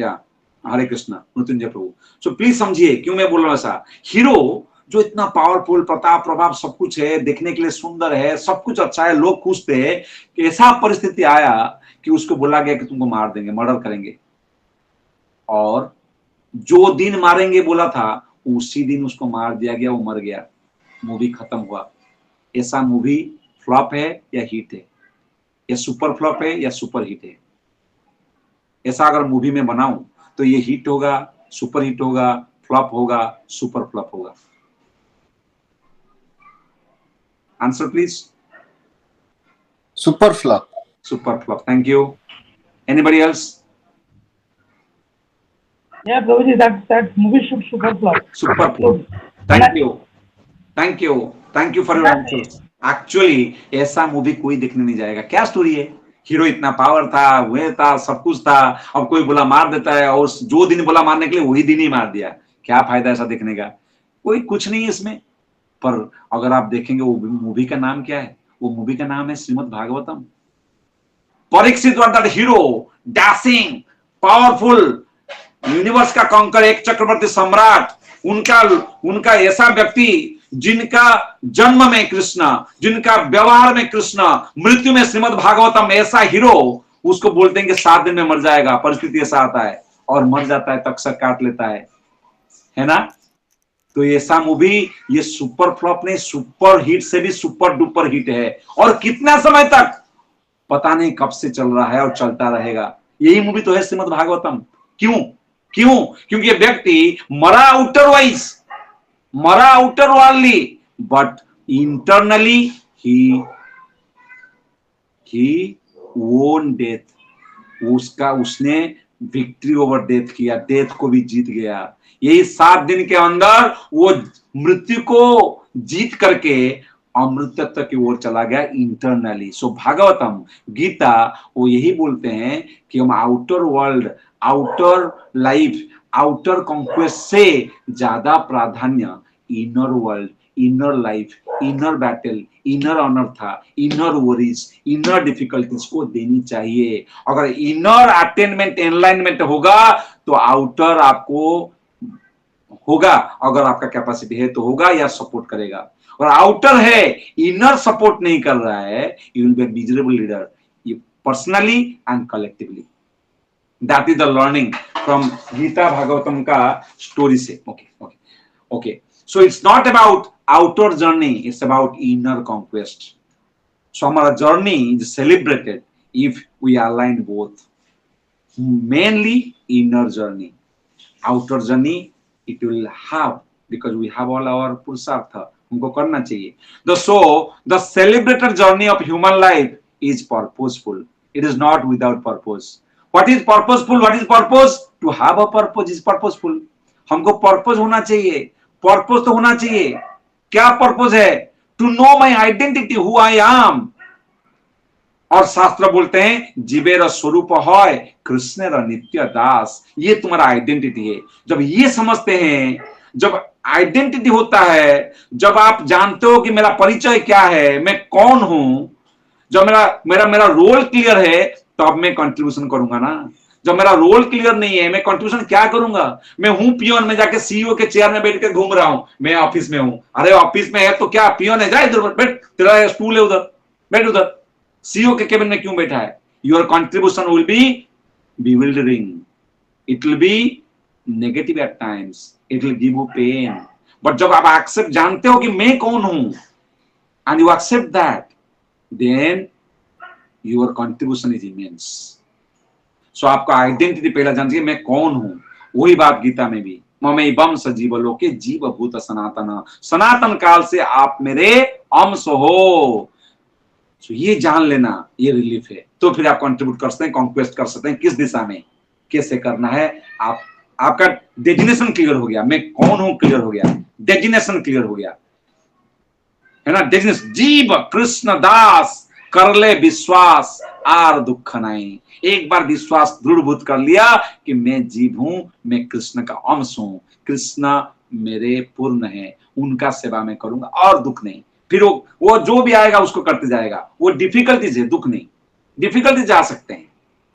या हरे कृष्णा, मृत्युंजय प्रभु। सो प्लीज समझिए क्यों मैं बोल रहा हूं ऐसा। हीरो जो इतना पावरफुल, प्रताप प्रभाव सब कुछ है, देखने के लिए सुंदर है, सब कुछ अच्छा है, लोग खुश थे, कि ऐसा परिस्थिति आया कि उसको बोला गया कि तुमको मार देंगे, मर्डर करेंगे। और जो दिन मारेंगे बोला था, उसी दिन उसको मार दिया गया, वो मर गया, मूवी खत्म हुआ। ऐसा मूवी फ्लॉप है या हिट है, या सुपर फ्लॉप है या सुपर हिट है? ऐसा अगर मूवी में बनाऊं तो ये हिट होगा, सुपर हिट होगा, फ्लॉप होगा, सुपर फ्लॉप होगा? Answer please. Super flop. Super flop, thank you. Anybody else? Yeah, Prabhuji, that movie should super flop. Super flop. Thank you. Thank you. Thank you for your answers. Actually, ऐसा मूवी कोई देखने नहीं जाएगा। क्या स्टोरी है? हीरो इतना पावर था, वो था, सब कुछ था, अब कोई बोला मार देता है, और जो दिन बोला मारने के लिए वही दिन ही मार दिया। क्या फायदा ऐसा देखने का? कोई कुछ नहीं है इसमें। पर अगर आप देखेंगे वो मूवी का नाम क्या है? वो मूवी का नाम है Shrimad Bhagavatam. Parikshit was that hero, dashing, powerful, universe का कॉन्कर, एक चक्रवर्ती सम्राट, उनका ऐसा व्यक्ति जिनका जन्म में कृष्ण, जिनका व्यवहार में कृष्ण, मृत्यु में श्रीमद् भागवतम, ऐसा हीरो, उसको बोलते हैं कि 7 दिन में मर जाएगा। परिस्थिति ऐसा आता है और मर जाता है, तक्षक काट लेता है ना? तो ऐसा मूवी, ये सुपर फ्लॉप नहीं, सुपर हिट से भी सुपर डुपर हिट है। और कितना समय तक पता नहीं, कब से चल रहा है और चलता रहेगा। यही मूवी तो है श्रीमद् भागवतम। क्यों? क्योंकि ये व्यक्ति मरा आउटर वाली, बट इंटरनली ही वोन डेथ। उसने विक्ट्री ओवर डेथ किया, डेथ को भी जीत गया। यही 7 दिन के अंदर वो मृत्यु को जीत करके अमृतत्व की ओर चला गया इंटरनली। सो भागवतम, गीता, वो यही बोलते हैं कि हम outer world, outer life, outer conquest से ज्यादा प्राधान्य inner world, inner life, inner battle, inner honour था, इनर वरीज, इनर डिफिकल्टीज को देनी चाहिए। अगर इनर अटेनमेंट, एनलाइनमेंट होगा तो आउटर आपको होगा, अगर आपका कैपेसिटी है तो होगा या सपोर्ट करेगा। और आउटर है, इनर सपोर्ट नहीं कर रहा है, you will be a miserable leader, personally and collectively. That is the learning from Gita Bhagavatam का स्टोरी से। Okay. So it's not about outer journey, it's about inner conquest. So हमारा journey is celebrated if we align both, mainly inner journey. Outer journey it will have, because we have all our purusartha, हमको करना चाहिए। The celebrated journey of human life is purposeful. It is not without purpose. What is purposeful? What is purpose? To have a purpose is purposeful. हमको purpose होना चाहिए, purpose तो होना चाहिए। क्या purpose है? To know my identity, who I am, और शास्त्र बोलते हैं जीवेर स्वरूप है कृष्णेर नित्य दास, ये तुम्हारा आइडेंटिटी है। जब ये समझते हैं, जब आइडेंटिटी होता है, जब आप जानते हो कि मेरा परिचय क्या है, मैं कौन हूं, जब मेरा मेरा मेरा रोल क्लियर है, तब मैं कंट्रीब्यूशन करूंगा ना। जब मेरा रोल क्लियर नहीं है, मैं कंट्रीब्यूशन क्या करूंगा? मैं हूं पियोन, में जाके सीईओ के चेयर में बैठ के घूम रहा हूं, मैं ऑफिस में हूं। अरे ऑफिस में है तो क्या पियोन है, जा इधर बैठ, तेरा स्टूल है उधर, बैठ उधर। सीईओ के केबिन में क्यों बैठा है? Your contribution will be bewildering, it will be negative at times, it will give you pain, but जब आप एक्सेप्ट, जानते हो कि मैं कौन हूं, and you accept that, then your contribution is immense. So आपका आइडेंटिटी पहला जान चाहिए, मैं कौन हूं। वही बात गीता में भी, ममैवं सजीव लोके जीव भूत सनातन, सनातन काल से आप मेरे अंश हो। तो ये जान लेना, ये रिलीफ है। तो फिर आप कंट्रीब्यूट कर सकते हैं, कॉन्क्वेस्ट कर सकते हैं, किस दिशा में कैसे करना है। आप, आपका डेजिनेशन क्लियर हो गया, मैं कौन हूं क्लियर हो गया, डेजिनेशन क्लियर हो गया है ना। डेजिनेशन, जीव कृष्ण दास कर ले विश्वास आर दुख नहीं। एक बार विश्वास दृढ़भूत कर लिया कि मैं जीव हूं, मैं कृष्ण का अंश हूं, कृष्ण मेरे पूर्ण है, उनका सेवा मैं करूंगा और दुख नहीं। फिर वो जो भी आएगा उसको करते जाएगा। वो डिफिकल्टीज है, दुख नहीं। डिफिकल्टीज आ सकते हैं,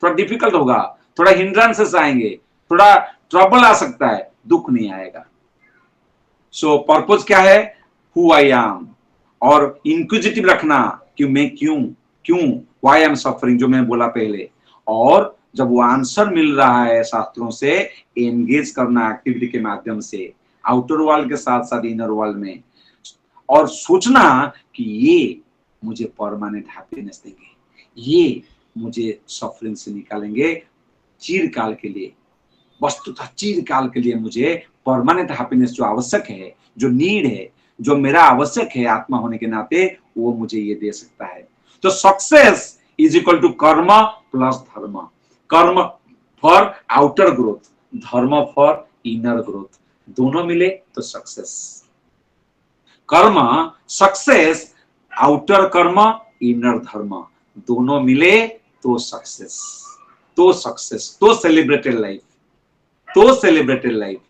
थोड़ा डिफिकल्ट होगा, थोड़ा हिंड्रेंसेस आएंगे, थोड़ा ट्रबल आ सकता है, दुख नहीं आएगा। सो पर्पस क्या है? हु आई एम, और इंक्विजिटिव रखना कि मैं क्यों क्यों, व्हाई आई एम सफरिंग, जो मैंने बोला पहले। और जब वो आंसर मिल रहा है शास्त्रों से, एंगेज करना एक्टिविटी के माध्यम से, आउटर वर्ल्ड के साथ साथ इनर वर्ल्ड में, और सोचना कि ये मुझे परमानेंट हैप्पीनेस देंगे, ये मुझे सफरिंग से निकालेंगे चिरकाल के लिए। वस्तुतः चिरकाल के लिए मुझे परमानेंट हैप्पीनेस जो आवश्यक है, जो नीड है, जो मेरा आवश्यक है आत्मा होने के नाते, वो मुझे ये दे सकता है। तो सक्सेस इज इक्वल टू कर्म प्लस धर्म। कर्म फॉर आउटर ग्रोथ, धर्म फॉर इनर ग्रोथ, दोनों मिले तो सक्सेस। कर्म सक्सेस, आउटर कर्म इनर धर्म, दोनों मिले तो सक्सेस, तो सक्सेस, तो सेलिब्रेटेड लाइफ, तो सेलिब्रेटेड लाइफ।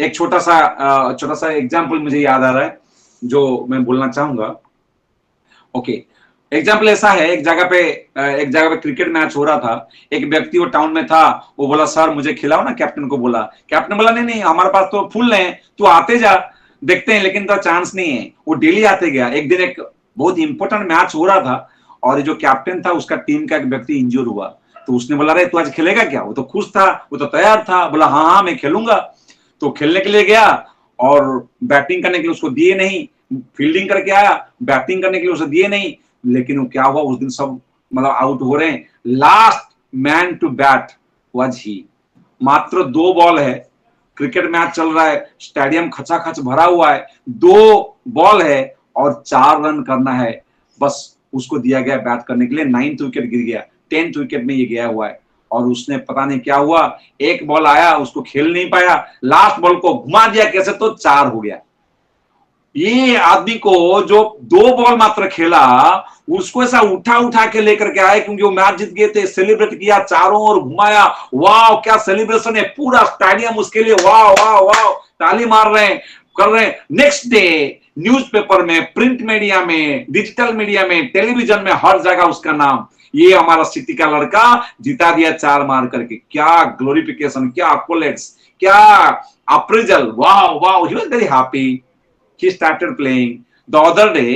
एक छोटा सा एग्जांपल मुझे याद आ रहा है जो मैं बोलना चाहूंगा। ओके, एग्जाम्पल ऐसा है, एक जगह पे क्रिकेट मैच हो रहा था। एक व्यक्ति वो टाउन में था, वो बोला सर मुझे खिलाओ ना, कैप्टन को बोला। कैप्टन बोला नहीं नहीं, हमारे पास तो फुल है, तू आते जा, देखते हैं, लेकिन तो चांस नहीं है। वो डेली आते गया। एक दिन एक बहुत इंपॉर्टेंट मैच हो रहा था, और जो कैप्टन था उसका टीम का एक व्यक्ति इंजूर हुआ। तो उसने बोला अरे तू आज खेलेगा क्या? वो तो खुश था, वो तो तैयार था, बोला हाँ हाँ मैं खेलूंगा। तो खेलने के लिए गया, और बैटिंग करने के लिए उसको दिए नहीं, फील्डिंग करके आया, बैटिंग करने के लिए उसे दिए नहीं। लेकिन वो क्या हुआ, उस दिन सब मतलब आउट हो रहे हैं, last man to bat was he. मात्र 2 बॉल है, क्रिकेट मैच चल रहा है, स्टेडियम खचाखच भरा हुआ है, 2 बॉल है और 4 रन करना है, बस उसको दिया गया बैट करने के लिए। 9th विकेट गिर गया, 10th विकेट में ये गया हुआ है, और उसने पता नहीं क्या हुआ, एक बॉल आया उसको खेल नहीं पाया, लास्ट बॉल को घुमा दिया कैसे तो 4 हो गया। ये आदमी को जो 2 बॉल मात्र खेला, उसको ऐसा उठा के लेकर के आए, क्योंकि वो मैच जीत गए थे, सेलिब्रेट किया, चारों ओर घुमाया। वाह क्या सेलिब्रेशन है, पूरा स्टेडियम उसके लिए वाह वाह वाह ताली मार रहे हैं, कर रहे हैं। नेक्स्ट डे न्यूज़पेपर में, प्रिंट मीडिया में, डिजिटल मीडिया में, टेलीविजन में, हर जगह उसका नाम, ये हमारा सिटी का लड़का जिता दिया 4 मार करके। क्या ग्लोरिफिकेशन, क्या अकोलेट्स, क्या अप्रेजल, वाह वाह, he was very happy. He started playing. The other day,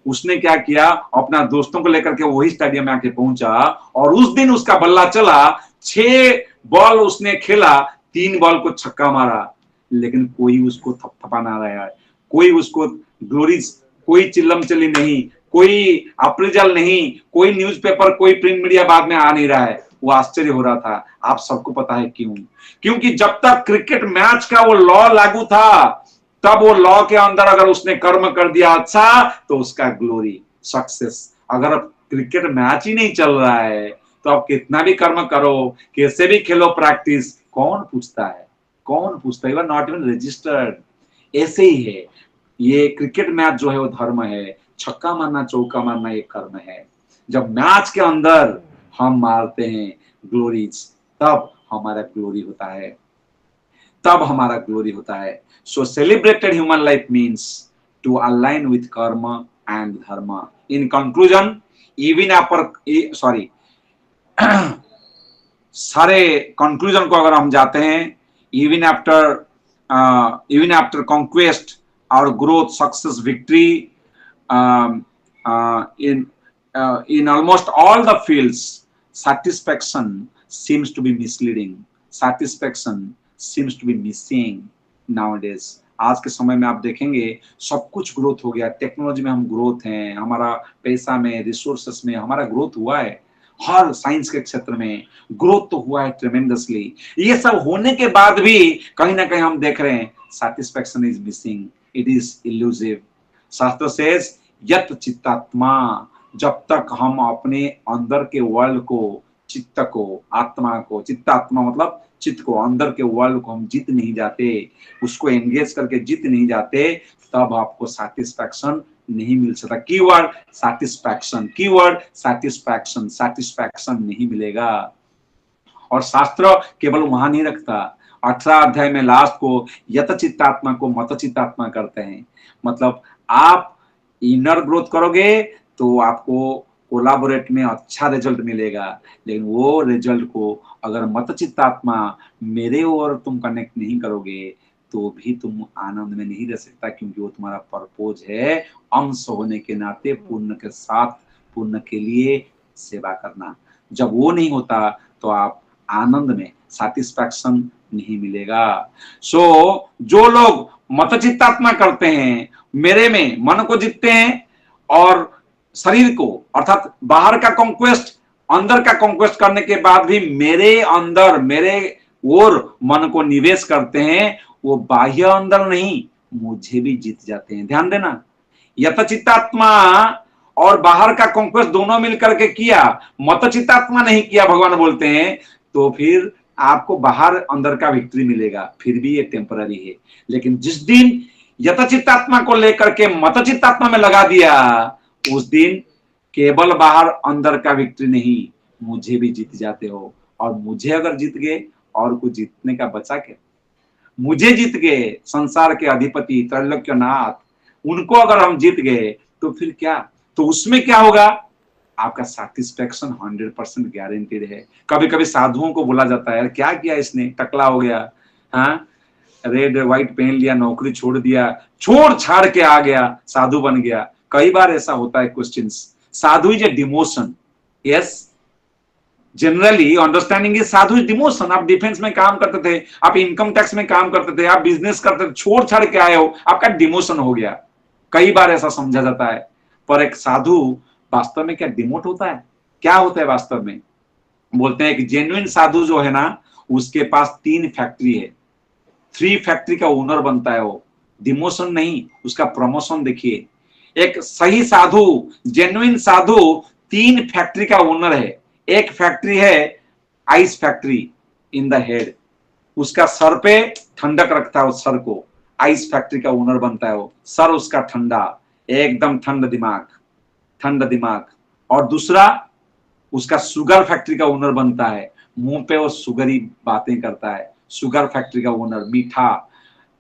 उसने क्या किया, अपना दोस्तों को लेकर के वही स्टेडियम में आके पहुंचा, और उस दिन उसका बल्ला चला, 6 बॉल उसने खेला, 3 बॉल को छक्का मारा, लेकिन कोई उसको थपथपा ना रहा है, कोई उसको ग्लोरीज, कोई चिल्लम चिल्ली नहीं, कोई अप्रेजल नहीं, कोई न्यूज़पेपर, कोई प्रिंट मीडिया बाद में आ नहीं रहा है। वो आश्चर्य हो रहा था। आप सबको पता है क्यों? क्योंकि जब तक क्रिकेट मैच का वो लॉ लागू था, तब वो लॉ के अंदर अगर उसने कर्म कर दिया अच्छा, तो उसका ग्लोरी, सक्सेस। अगर अब क्रिकेट मैच ही नहीं चल रहा है, तो आप कितना भी कर्म करो, कैसे भी खेलो प्रैक्टिस, कौन पूछता है? कौन पूछता है? You are not even registered. ऐसे ही है, ये क्रिकेट मैच जो है वो धर्म है, छक्का मारना चौका मारना ये कर्म है। जब मैच के अंदर हम मारते हैं ग्लोरीज, तब हमारा ग्लोरी होता है, तब हमारा ग्लोरी होता है। So celebrated human life means to align with karma and dharma. In conclusion, even after sorry सारे कंक्लूजन को अगर हम जाते हैं, इवन आफ्टर कॉन्क्वेस्ट और growth, success, victory in almost all the fields, satisfaction seems to be misleading, satisfaction seems to be missing nowadays। आज के समय में आप देखेंगे सब कुछ ग्रोथ हो गया, टेक्नोलॉजी में हम ग्रोथ हैं, हमारा पैसा में, रिसोर्सेस में हमारा ग्रोथ हुआ है, हर साइंस के क्षेत्र में ग्रोथ तो हुआ है ट्रेमेंडसली। ये सब होने के बाद भी कहीं ना कहीं हम देख रहे हैं satisfaction is missing, it is elusive। शास्त्र says यत चित्तात्मा, जब तक हम अपने अंदर के वर्ल्ड को, चित्त को, आत्मा को, चित्तात्मा मतलब चित्त को, अंदर के वर्ल्ड को हम जीत नहीं जाते, उसको एंगेज करके जीत नहीं जाते, तब आपको सैटिस्फैक्शन नहीं मिल सकता। Keyword satisfaction, keyword satisfaction, satisfaction नहीं मिलेगा। और शास्त्र केवल वहां नहीं रखता, 18 अध्याय में लास्ट को यत चित्तात्मा को मत चित्तात्मा करते हैं। मतलब आप इनर ग्रोथ करोगे तो आपको कोलाबोरेट में अच्छा रिजल्ट मिलेगा, लेकिन वो रिजल्ट को अगर मत चित्तात्मा मेरे और तुम कनेक्ट नहीं करोगे तो भी तुम आनंद में नहीं रह सकता, क्योंकि वो तुम्हारा पर्पोज है अंश होने के नाते पुण्य के साथ, पुण्य के लिए सेवा करना। जब वो नहीं होता तो आप आनंद में सैटिस्फैक्शन नहीं मिलेगा। सो जो लोग मत चित्तात्मा करते हैं, मेरे में मन को जीतते हैं और शरीर को, अर्थात बाहर का कॉन्क्वेस्ट, अंदर का कॉन्क्वेस्ट करने के बाद भी मेरे अंदर, मेरे और मन को निवेश करते हैं, वो बाह्य अंदर नहीं, मुझे भी जीत जाते हैं। ध्यान देना, यत चित्तात्मा और बाहर का कॉन्क्वेस्ट दोनों मिलकर के किया, मत चित्तात्मा नहीं किया, भगवान बोलते हैं, तो फिर आपको बाहर अंदर का विक्ट्री मिलेगा, फिर भी ये टेम्पररी है। लेकिन जिस दिन यत चित्तात्मा को लेकर के मत चित्तात्मा में लगा दिया, उस दिन केवल बाहर अंदर का विक्ट्री नहीं, मुझे भी जीत जाते हो। और मुझे अगर जीत गए और कुछ जीतने का बचा क्या? मुझे जीत गए संसार के अधिपति त्रैलोक्यनाथ, उनको अगर हम जीत गए तो फिर क्या? तो उसमें क्या होगा? आपका सैटिस्फैक्शन 100% गारंटीड है। कभी कभी साधुओं को बोला जाता है, क्या किया इसने, टकला हो गया, हाँ रेड व्हाइट पहन लिया, नौकरी छोड़ दिया, छोड़ छाड़ के आ गया, साधु बन गया। कई बार ऐसा होता है questions. Sadhu is a demotion, yes, generally understanding is Sadhu is demotion. आप डिफेंस में काम करते थे, आप इनकम टैक्स में काम करते थे, आप बिजनेस करते थे, छोड़ छाड़ के आए हो, आपका डिमोशन हो गया। कई बार ऐसा समझा जाता है, पर एक साधु वास्तव में क्या डिमोट होता है? क्या होता है वास्तव में? बोलते हैं कि जेन्युइन साधु जो है ना, उसके पास 3 फैक्ट्री है, 3 फैक्ट्री का ओनर बनता है वो। डिमोशन नहीं, उसका प्रमोशन देखिए। एक सही साधु, जेन्युइन साधु 3 फैक्ट्री का ओनर है। एक फैक्ट्री है ice factory in the head, उसका सर पे ठंडक रखता है, उस सर को आइस फैक्ट्री का ओनर बनता है वो। सर उसका ठंडा, एकदम ठंड दिमाग, ठंड दिमाग। और दूसरा उसका शुगर फैक्ट्री का ओनर बनता है, मुंह पे वो शुगरी बातें करता है, शुगर फैक्ट्री का ओनर, मीठा,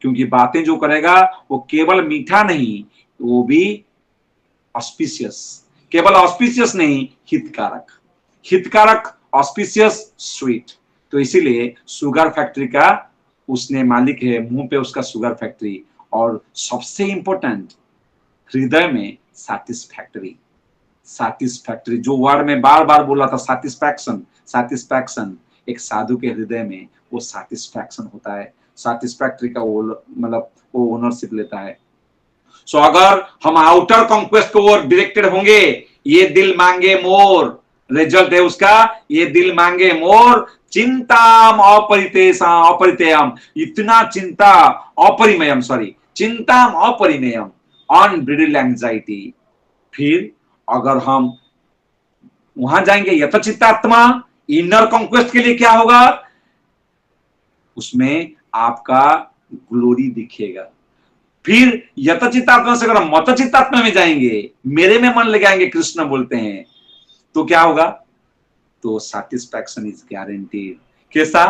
क्योंकि बातें जो करेगा वो केवल मीठा नहीं, वो भी ऑस्पिशियस, केवल ऑस्पिशियस नहीं, हितकारक, हितकारक, ऑस्पिशियस, स्वीट। तो इसीलिए शुगर फैक्ट्री का उसने मालिक है, मुंह पे उसका शुगर फैक्ट्री। और सबसे इंपॉर्टेंट, हृदय में सैटिस्फैक्टरी, सैटिस्फैक्टरी, जो वर्ड में बार बार बोला था, सैटिस्फैक्शन, सैटिस्फैक्शन, एक साधु के हृदय में वो सैटिस्फैक्शन होता है, सैटिस्फैक्टरी का वो मतलब वो ओनरशिप लेता है। सो अगर हम आउटर कॉन्क्वेस्ट को ओर डायरेक्टेड होंगे, ये दिल मांगे मोर, रिजल्ट है उसका, ये दिल मांगे मोर, चिंताम अपरितेयम, अपरितेयम, इतना चिंता, अपरिमेयम, सॉरी, चिंताम अपरिमेयम, अनब्रिडल्ड एंजाइटी। फिर अगर हम वहां जाएंगे यथचित्तात्मा, इनर कॉन्क्वेस्ट के लिए क्या होगा? उसमें आपका ग्लोरी दिखेगा। फिर यथचित्तात्मा से अगर हम मतचित्तात्मा में जाएंगे, मेरे में मन लगाएंगे, कृष्ण बोलते हैं, तो क्या होगा? तो सैटिस्फैक्शन इज गारंटीड। कैसा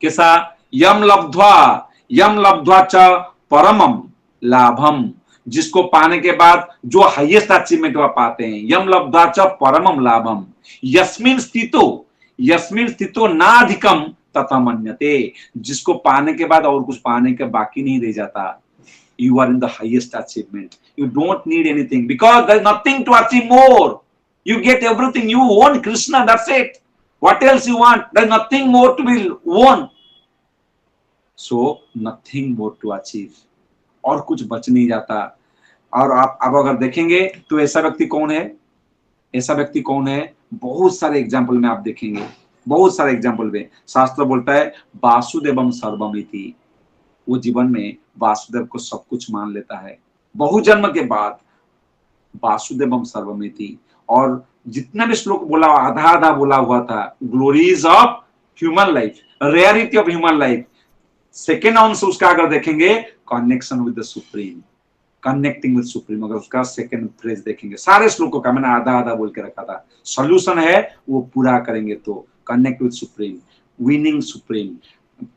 कैसा? यम लब्ध्वा च परमम लाभम, जिसको पाने के बाद जो हाईएस्ट अचीवमेंट वह पाते हैं। यम लब्ध्वा च परमम लाभम यस्मिन स्थितो नाधिकम तथा मन्यते, जिसको पाने के बाद और कुछ पाने के बाकी नहीं रह जाता। You are in the highest achievement. You don't need anything because there is nothing to achieve more. You get everything. You own Krishna. That's it. What else you want? There is nothing more to be won. So nothing more to achieve. और कुछ बच नहीं जाता। और आप अब अगर देखेंगे तो ऐसा व्यक्ति कौन है? ऐसा व्यक्ति कौन है? बहुत सारे एग्जाम्पल में आप देखेंगे, बहुत सारे एग्जाम्पल में शास्त्र बोलता है वासुदेवम सर्वमिति। वो जीवन में वासुदेव को सब कुछ मान लेता है। बहुजन्म के बाद वासुदेवम सर्वमिति। और जितना भी श्लोक बोला, आधा आधा बोला हुआ था, glories of human life, rarity of human life. Second अंश उसका अगर देखेंगे, connection with the supreme, connecting with supreme. अगर उसका सेकेंड फ्रेज देखेंगे, सारे श्लोकों का मैंने आधा आधा बोल के रखा था। सॉल्यूशन है वो पूरा करेंगे तो connect with supreme, winning supreme,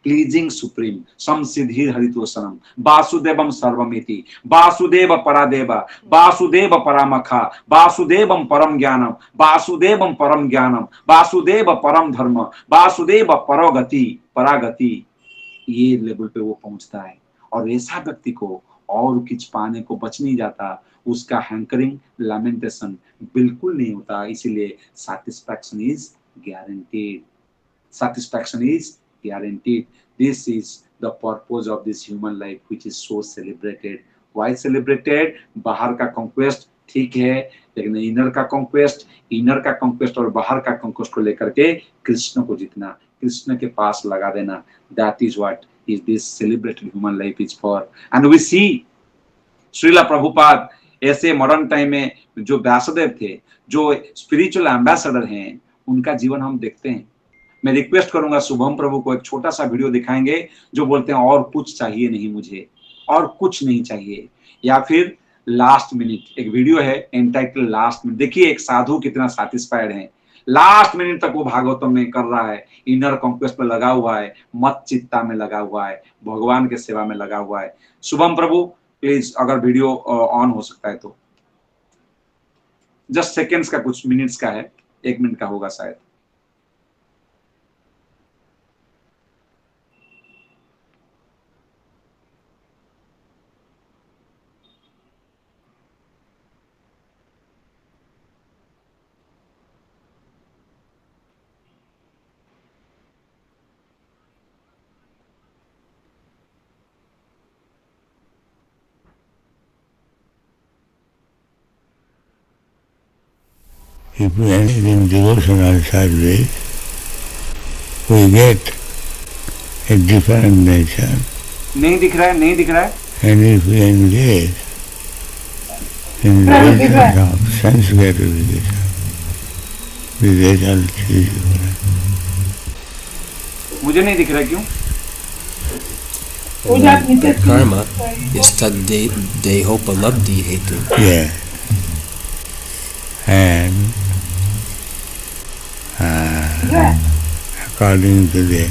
pleasing supreme, समसिद्धि हरितोषणम, वासुदेवम सर्वमिति, वासुदेव परादेव, वासुदेव परामखा, वासुदेवम परम ज्ञानम, वासुदेवम परम ज्ञानम, वासुदेव परम धर्म, वासुदेव परोगति परागति। ये लेवल पे वो पहुंचता है। और ऐसा व्यक्ति को और कुछ पाने को बच नहीं जाता, उसका हैंकरिंग लैमेंटेशन बिल्कुल नहीं होता। इसीलिए satisfaction is guaranteed, satisfaction is guaranteed. This is the purpose of this human life, which is so celebrated. Why celebrated? बाहर का conquest ठीक है, लेकिन इनर का conquest और बाहर का conquest को लेकर के कृष्ण को जीतना, कृष्ण के पास लगा देना। That is what is this celebrated human life is for. And we see Srila Prabhupada ऐसे मॉडर्न टाइम में जो व्यासदेव थे, जो स्पिरिचुअल एम्बेसडर हैं, उनका जीवन हम देखते हैं। मैं रिक्वेस्ट करूंगा शुभम प्रभु को एक छोटा सा वीडियो दिखाएंगे जो बोलते हैं और कुछ चाहिए नहीं मुझे, और कुछ नहीं चाहिए। या फिर लास्ट मिनट एक वीडियो है एंटाइटल लास्ट मिनट। देखिए एक साधु कितना सैटिस्फाइड है, लास्ट मिनट तक वो भागवतम में कर रहा है, इनर कॉन्क्वेस्ट में लगा हुआ है, मत चित्ता में लगा हुआ है, भगवान के सेवा में लगा हुआ है। शुभम प्रभु प्लीज अगर वीडियो ऑन हो सकता है तो, जस्ट सेकेंड्स का, कुछ मिनट्स का है, 1 मिनट का होगा शायद। If we enter in devotional service, we get a different nature. नहीं दिख रहा है, नहीं दिख रहा है। And if we engage in religion of sense gratification, the result is different. मुझे नहीं दिख रहा है, क्यों? The karma is tad deho palabdi hetu. Yeah. And according to the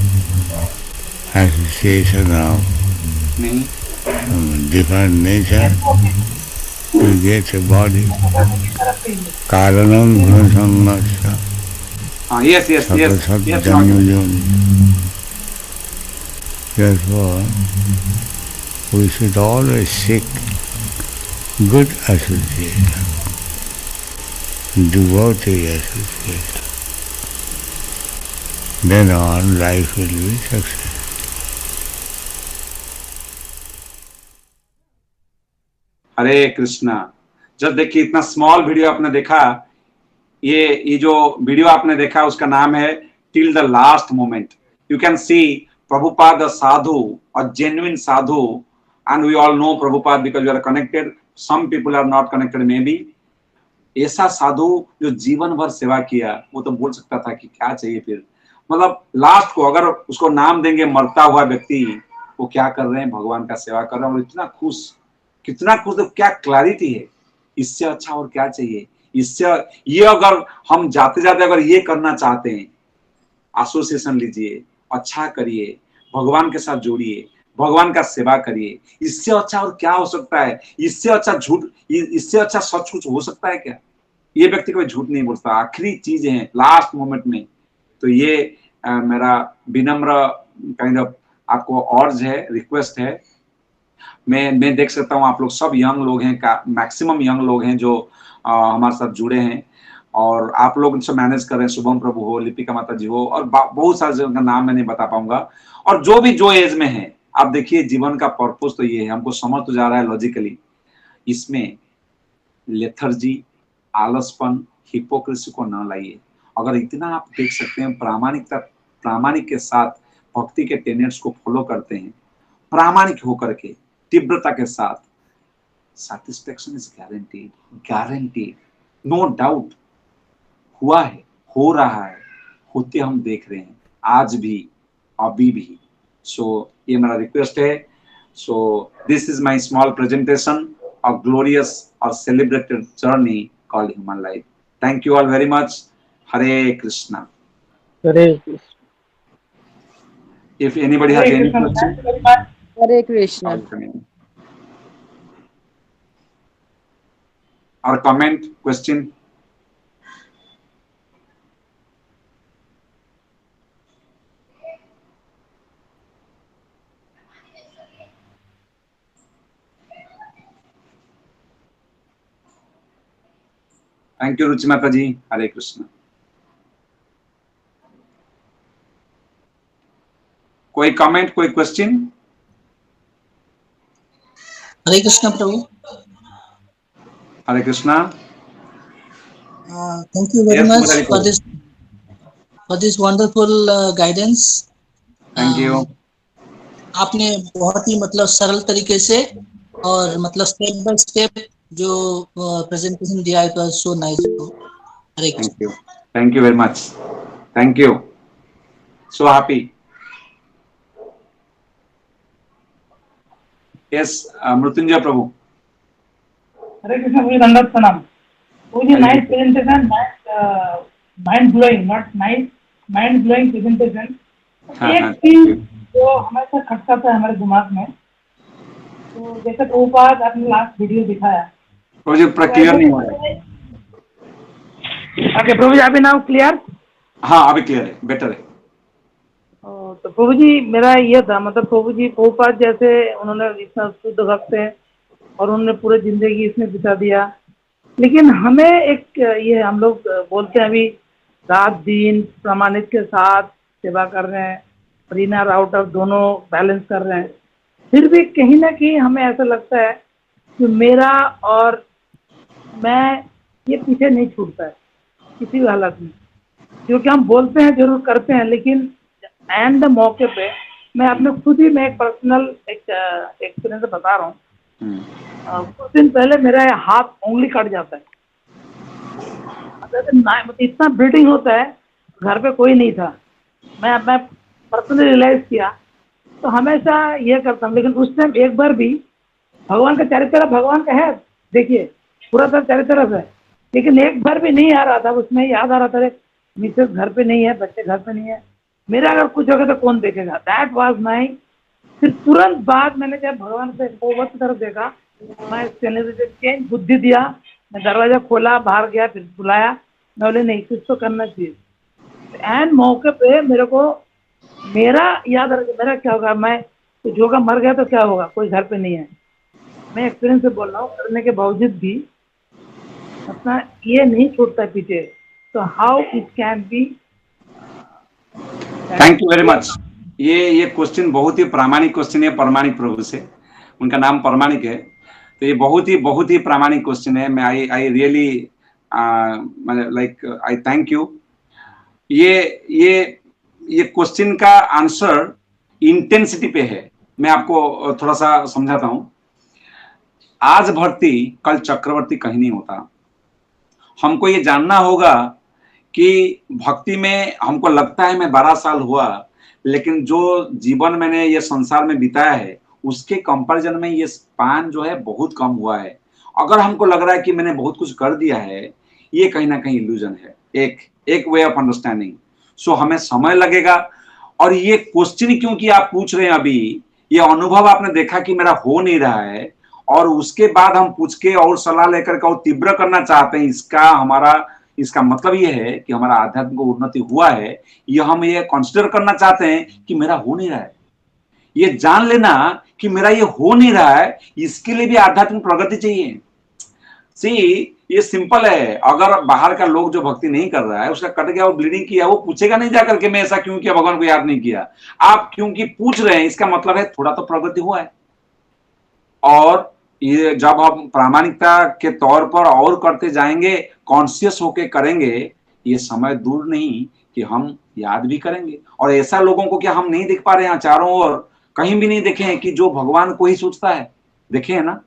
association of नहीं, different nature, we get a body. Karanam ghnasangasya. yes, Janmayoni. Therefore, we should always seek good association, devotee association. Then on life will be successful. हरे कृष्णा। जब देखिए इतना स्मॉल वीडियो आपने देखा, ये जो वीडियो आपने देखा उसका नाम है till the last moment. You can see Prabhupada a sadhu, a genuine sadhu, and we all know Prabhupada because we are connected. Some people are not connected maybe. ऐसा साधु जो जीवन भर सेवा किया, वो तो बोल सकता था कि क्या चाहिए फिर। मतलब लास्ट को अगर उसको नाम देंगे मरता हुआ व्यक्ति, वो क्या कर रहे हैं, भगवान का सेवा कर रहे हैं, और इतना खुश, कितना खुश, तो क्या क्लैरिटी है, इससे अच्छा और क्या चाहिए। इससे ये अगर हम जाते जाते अगर ये करना चाहते हैं, एसोसिएशन लीजिए, अच्छा करिए, भगवान के साथ जोड़िए, भगवान का सेवा करिए, इससे अच्छा और क्या हो सकता है? इससे अच्छा झूठ, इससे अच्छा सच कुछ हो सकता है क्या? ये व्यक्ति कोई झूठ नहीं बोलता, आखिरी चीज है लास्ट मोमेंट में। तो ये मेरा विनम्र काइंड ऑफ आपको अर्ज है, रिक्वेस्ट है। मैं देख सकता हूँ आप लोग सब यंग लोग हैं, मैक्सिमम यंग लोग हैं जो हमारे साथ जुड़े हैं, और आप लोग इनसे मैनेज कर रहे हैं। शुभम प्रभु हो, लिपिका माता जी हो, और बहुत सारे उनका नाम मैं नहीं बता पाऊंगा। और जो भी जो एज में है, आप देखिए जीवन का पर्पस तो ये है, हमको समझ तो जा रहा है लॉजिकली, इसमें लेथर्जी, आलसपन, हिपोक्रेसी को न लाइए। अगर इतना आप देख सकते हैं, प्रामाणिक के साथ भक्ति के टेनेट्स को फॉलो करते हैं, प्रामाणिक होकर के तीव्रता के साथ, satisfaction is guaranteed, no doubt. हुआ है, हो रहा है, होते हम देख रहे हैं आज भी, अभी भी। सो ये मेरा रिक्वेस्ट है। So this is my small presentation of glorious or celebrated journey called human life. Thank you all very much. Hare Krishna. Hare Krishna. If anybody has any question, Thank you very much. Hare Krishna. or comment, question. Thank you, Ruchi Mata ji. Hare Krishna. कोई कमेंट, कोई question? Hare Krishna Prabhu. Hare Krishna. Thank you very much for this wonderful guidance. Thank you. आपने बहुत ही मतलब सरल तरीके से और मतलब स्टेप बाय स्टेप जो प्रेजेंटेशन दिया है, तो so nice. Hare Krishna. Thank you very much. Thank you. So happy. Yes, Mrityunjay प्रभु. हरे कृष्ण. मुझे दंडवत प्रणाम. मुझे nice presentation, mind blowing, not nice, mind blowing presentation. एक चीज जो हमेशा खटका था हमारे दिमाग में, तो जैसे प्रभुपाद आपने लास्ट वीडियो दिखाया, प्रभु जी क्लियर नहीं हो रहा है. ओके प्रभु जी, अभी नाउ क्लियर? हाँ अभी क्लियर है, बेटर है. तो प्रभु जी मेरा ये था, मतलब प्रभु जी प्रभुपाद जैसे उन्होंने इतना शुद्ध भक्त है और उन्होंने पूरी जिंदगी इसमें बिता दिया, लेकिन हमें एक ये हम लोग बोलते हैं अभी रात दिन प्रमाणित के साथ सेवा कर रहे हैं, और इनर आउटर दोनों बैलेंस कर रहे हैं, फिर भी कहीं ना कहीं हमें ऐसा लगता है कि मेरा और मैं ये पीछे नहीं छूटता है किसी भी हालत में, क्योंकि हम बोलते हैं जरूर करते हैं, लेकिन एंड मौके पे मैं अपने खुद ही मैं एक पर्सनल एक्सपीरियंस बता रहा हूँ. कुछ दिन पहले मेरा हाथ उंगली कट जाता है, इतना ब्लीडिंग होता है, घर पे कोई नहीं था, मैं पर्सनली रियलाइज किया, तो हमेशा ये करता हूँ. लेकिन उस टाइम एक बार भी भगवान का चारों तरफ भगवान का है, देखिए पूरा सब चारों तरफ है, लेकिन एक बार भी नहीं आ रहा था, उसमें याद आ रहा था मिसेस घर पे नहीं है, बच्चे घर पे नहीं है, मेरा अगर कुछ होगा तो कौन देखेगा. That was my. फिर तुरंत बाद मैंने जब भगवान से बहुत की तरफ देखा, मैं चेंज बुद्धि दिया, मैं दरवाजा खोला, बाहर गया, फिर बुलाया, मैं बोले नहीं कुछ तो करना चाहिए. एंड मौके पे मेरे को मेरा याद आ रहा, मेरा क्या होगा, मैं कुछ होगा, मर गया तो क्या होगा, कोई घर पे नहीं है. मैं एक्सपीरियंस से बोल रहा हूँ, करने के बावजूद भी अपना ये नहीं छूटता पीछे. तो how it can be. Thank you very much. ये क्वेश्चन बहुत ही प्रामाणिक क्वेश्चन है परमाणिक प्रभु से, उनका नाम परमाणिक है, तो ये बहुत ही प्रामाणिक क्वेश्चन है. मैं I really like I thank you. ये क्वेश्चन का आंसर इंटेंसिटी पे है. मैं आपको थोड़ा सा समझाता हूं. आज भर्ती कल चक्रवर्ती कहीं नहीं होता. हमको ये जानना होगा कि भक्ति में हमको लगता है मैं 12 साल हुआ, लेकिन जो जीवन मैंने ये संसार में बिताया है उसके कंपैरिजन में ये स्पान जो है बहुत कम हुआ है. अगर हमको लग रहा है कि मैंने बहुत कुछ कर दिया है, ये कहीं ना कहीं इल्यूजन है, एक एक वे ऑफ अंडरस्टैंडिंग। सो हमें समय लगेगा। और ये क्वेश्चन क्योंकि आप पूछ रहे हैं अभी, ये अनुभव आपने देखा कि मेरा हो नहीं रहा है, और उसके बाद हम पूछ के और सलाह लेकर के और तीव्र करना चाहते हैं, इसका मतलब ये है कि हमारा आध्यात्मिक उन्नति हुआ है। ये हम ये कंसिडर करना चाहते हैं कि मेरा हो नहीं रहा है। ये जान लेना कि मेरा ये हो नहीं रहा है, इसके लिए भी आध्यात्मिक प्रगति चाहिए। सी, ये सिंपल है। अगर बाहर का लोग जो भक्ति नहीं कर रहा है, उसका कट गया, वो ब्लीडिंग किया, वो पूछेगा नहीं जाकर के मैं ऐसा क्यों किया, भगवान को याद नहीं किया। आप क्योंकि पूछ रहे हैं, इसका मतलब है थोड़ा तो प्रगति हुआ है। और ये जब हम प्रामाणिकता के तौर पर और करते जाएंगे, कॉन्शियस होके करेंगे, ये समय दूर नहीं कि हम याद भी करेंगे। और ऐसा लोगों को क्या हम नहीं देख पा रहे हैं चारों ओर? कहीं भी नहीं देखे हैं कि जो भगवान को ही सोचता है। देखे है ना?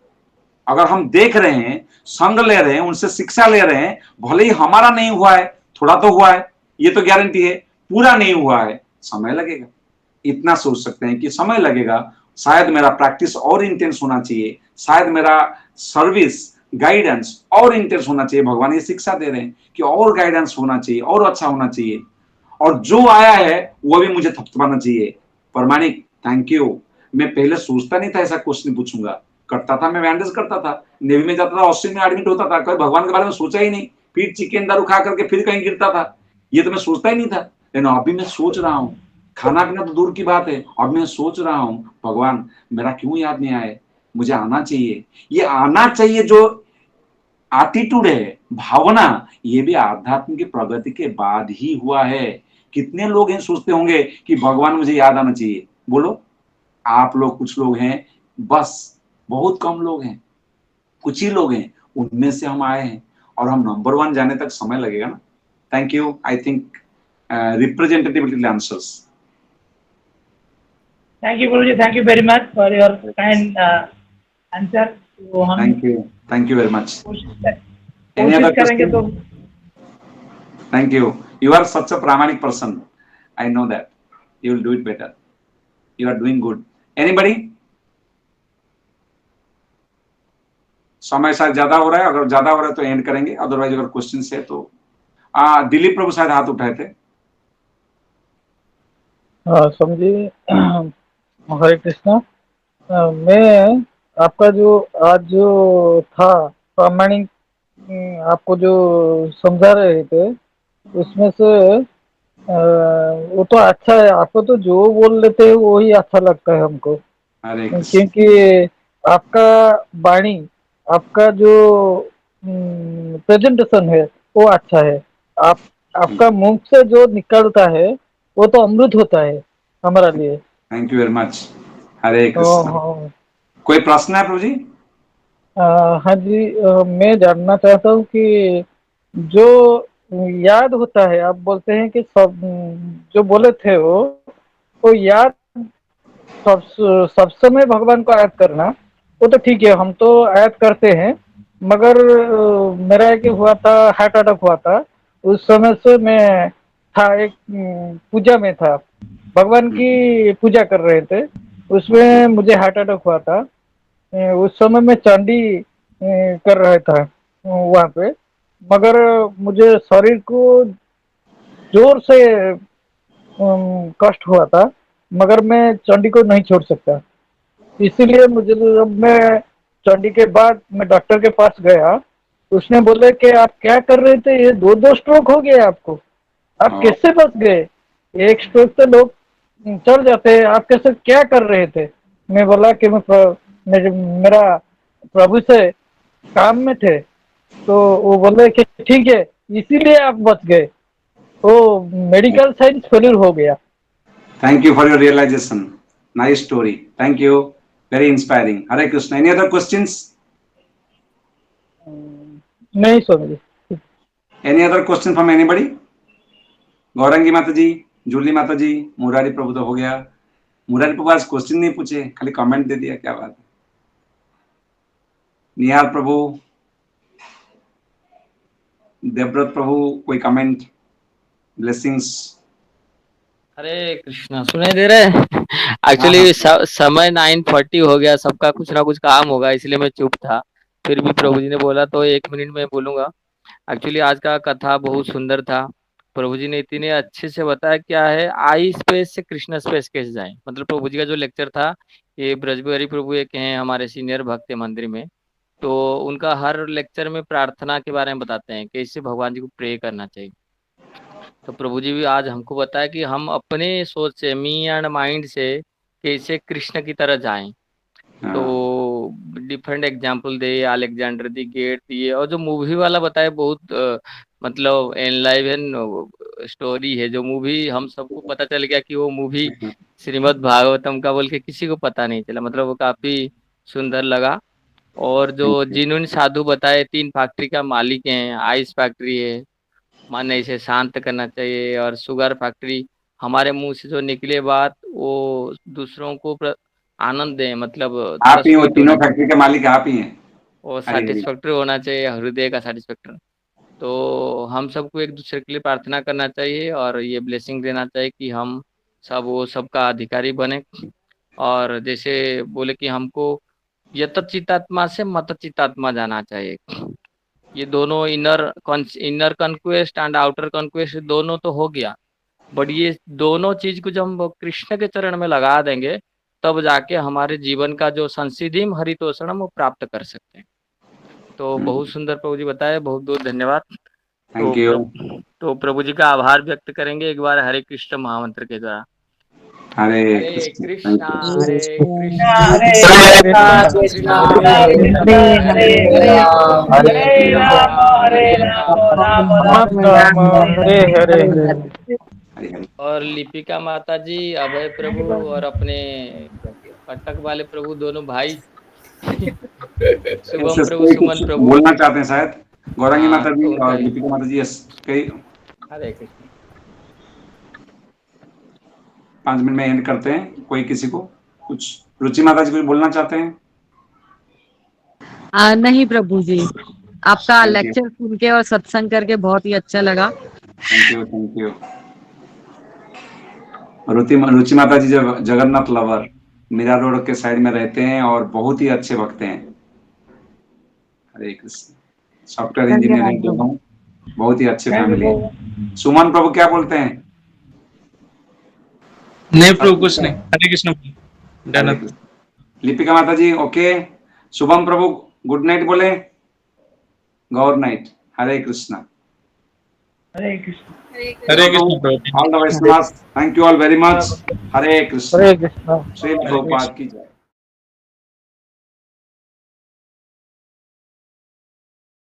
अगर हम देख रहे हैं, संग ले रहे हैं, उनसे शिक्षा ले रहे हैं, भले ही हमारा नहीं हुआ है, थोड़ा तो हुआ है, ये तो गारंटी है। पूरा नहीं हुआ है, समय लगेगा। इतना सोच सकते हैं कि समय लगेगा। शायद मेरा प्रैक्टिस और इंटेंस होना चाहिए, शायद मेरा सर्विस गाइडेंस और इंटेंस होना चाहिए। भगवान ये शिक्षा दे रहे हैं कि और गाइडेंस होना चाहिए, और अच्छा होना चाहिए। और जो आया है वो भी मुझे थपथपाना चाहिए। प्रमाणिक, थैंक यू। मैं पहले सोचता नहीं था ऐसा क्वेश्चन पूछूंगा। करता था, मैं बैंडेज करता था, नेवी में जाता था, ऑस्ट्रेलिया में एडमिट होता था, कभी भगवान के बारे में सोचा ही नहीं। फिर चिकन दारू खा करके फिर कहीं गिरता था। ये तो मैं सोचता ही नहीं था। लेकिन अभी मैं सोच रहा हूँ, खाना पीना तो दूर की बात है, अब मैं सोच रहा हूँ भगवान मेरा क्यों याद नहीं आए, मुझे आना चाहिए। ये आना चाहिए जो एटीट्यूड है, भावना, ये भी आध्यात्म की प्रगति के बाद ही हुआ है। कितने लोग हैं सोचते होंगे कि भगवान मुझे याद आना चाहिए? बोलो। आप लोग कुछ लोग हैं, बस बहुत कम लोग हैं, कुछ ही लोग हैं, उनमें से हम आए हैं। और हम नंबर 1 जाने तक समय लगेगा ना। Thank you. I think representative answers. Thank you गुरुजी, thank you very much for your kind answer. तो हम थैंक यू वेरी मच। कोशिश करेंगे तो। Thank you. You are such a प्रामाणिक person. I know that you will do it better. You are doing good. Anybody? समय शायद ज्यादा हो रहा है, अगर ज्यादा हो रहा है तो एंड करेंगे, अदरवाइज अगर क्वेश्चन है तो। दिलीप प्रभु शायद हाथ उठाए थे। हाँ समझिए। हरे कृष्णा। मैं आपका जो आज जो था प्रामाणिक, आपको जो समझा रहे थे उसमें से वो तो अच्छा है। आपको तो जो बोल लेते हैं वो ही अच्छा लगता है हमको, क्योंकि आपका वाणी, आपका जो प्रेजेंटेशन है वो अच्छा है। आपका मुंह से जो निकलता है वो तो अमृत होता है हमारा लिए। Thank you very much. Hare Krishna. कोई प्रश्न है प्रभु जी? हाँ जी, मैं जानना चाहता हूँ कि जो याद होता है, आप बोलते हैं कि सब जो बोले थे वो याद, सब समय भगवान को याद करना, वो तो ठीक है, हम तो याद करते हैं। मगर मेरा एक हुआ था, हार्ट अटैक हुआ था। उस समय से मैं था एक पूजा में था, भगवान की पूजा कर रहे थे, उसमें मुझे हार्ट अटैक हुआ था। उस समय मैं चांदी कर रहा था वहाँ पे, मगर मुझे शरीर को जोर से कष्ट हुआ था, मगर मैं चंडी को नहीं छोड़ सकता। इसीलिए मुझे, जब मैं चंडी के बाद मैं डॉक्टर के पास गया, उसने बोले कि आप क्या कर रहे थे, ये दो स्ट्रोक हो गए आपको, आप कैसे बच गए? एक स्ट्रोक से लोग चल जाते हैं, आप कैसे, क्या कर रहे थे? मैं बोला कि मेरा प्रभु से काम में थे। तो वो बोले कि ठीक है, इसीलिए आप बच गए। तो मेडिकल साइंस फेलियर हो गया। Thank you for your realisation. Nice story. Thank you, very inspiring. Hare Krishna. Any other questions? नहीं समझे। Any other question from anybody? Gaurangi माता जी, जूली माता जी, मुरारी प्रभु तो हो गया। मुरारी प्रभु आज क्वेश्चन नहीं पूछे, खाली कमेंट दे दिया, क्या बात है। निहार प्रभु, देवव्रत प्रभु, कोई कमेंट? ब्लेसिंग्स। हरे कृष्णा। सुनाई दे रहा है? एक्चुअली समय 9:40 हो गया, सबका कुछ ना कुछ काम होगा, इसलिए मैं चुप था। फिर भी प्रभु जी ने बोला तो 1 मिनट में बोलूंगा। एक्चुअली आज का कथा बहुत सुंदर था। प्रभु जी ने इतने अच्छे से बताया क्या है आई स्पेस से कृष्ण स्पेस कैसे जाएं। मतलब प्रभु जी का जो लेक्चर था, ये ब्रजबिहारी प्रभु एक हैं हमारे सीनियर भक्त है मंदिर में, तो उनका हर लेक्चर में प्रार्थना के बारे में बताते हैं, कैसे भगवान जी को प्रे करना चाहिए। तो प्रभु जी भी आज हमको बताया कि हम अपने सोच से, मी एंड माइंड से कैसे कृष्ण की तरह जाएं। तो डिफरेंट एग्जाम्पल दे, अलेक्जेंडर दी गेट दिए, और जो मूवी वाला बताए बहुत मतलब एनलाइवन स्टोरी है। जो मूवी हम सबको पता चल गया कि वो मूवी श्रीमद् भागवतम का बोल के किसी को पता नहीं चला। मतलब वो काफी सुंदर लगा। और जो जिन्होंने साधु बताए 3 फैक्ट्री का मालिक हैं, आइस फैक्ट्री है, मन इसे शांत करना चाहिए, और शुगर फैक्ट्री हमारे मुंह से जो निकले बात वो दूसरों को आनंद दें, मतलब आप ही वो स्वीट तीनों होना चाहिए, फैक्ट्री के मालिक आप ही हैं। वो हरी हरी। सेटिस्फैक्टरी होना चाहिए, हृदय का सेटिस्फैक्टरी। तो हम सबको एक दूसरे के लिए प्रार्थना करना चाहिए और ये ब्लेसिंग देना चाहिए कि हम सब वो सबका अधिकारी बने। और जैसे बोले कि हमको यत चित्तात्मा से मत चित्तात्मा जाना चाहिए। ये दोनों inner conquest and outer conquest दोनों तो हो गया, बट ये दोनों चीज को जब हम कृष्ण के चरण में लगा देंगे तब जाके हमारे जीवन का जो संसिधिम हरितोषणम वो प्राप्त कर सकते हैं। तो बहुत सुंदर प्रभु जी बताए, बहुत बहुत धन्यवाद। Thank you. तो प्रभु जी का आभार व्यक्त करेंगे एक बार हरे कृष्ण महामंत्र के द्वारा। हरे हरे कृष्ण। कृष्णा हरे कृष्णा हरे कृष्णा हरे हरे राम हरे राम हरे राम राम राम हरे हरे हरे हरे। और लिपिका माता जी, अभय प्रभु और अपने कटक वाले प्रभु दोनों भाई शुभम प्रभु, कोई सुमन कुछ प्रभु। बोलना चाहते हैं शायद, गौरांगी हाँ, माता तो जी उनका और ही। दीपिका माता जी। यस, कई हरे कृष्ण। 5 मिनट में एंड करते हैं। कोई किसी को कुछ, रुचि माता जी कुछ बोलना चाहते हैं? नहीं प्रभु जी, आपका थैंक यू, लेक्चर सुन के और सत्संग करके बहुत ही अच्छा लगा। Thank you, thank you. Ruchi माता जी जगन्नाथ लवर, मीरा रोड के साइड में रहते हैं और बहुत ही अच्छे भक्त हैं। हरे कृष्ण। सॉफ्टवेयर इंजीनियर धन्यवाद हैं प्रभु। दोनों, बहुत ही अच्छे फैमिली है। सुमन प्रभु क्या बोलते हैं? नहीं प्रभु कुछ नहीं, हरे कृष्ण। हरे कृष्ण। लिपिका माता जी ओके। शुभम प्रभु गुड नाइट बोले, गौर नाइट। हरे कृष्णा। हरे कृष्ण। हरे कृष्ण प्रभु। All the Vaishnavas, thank you all very much. Hare Krishna. Hare Krishna. Shri Prabhupada की जय।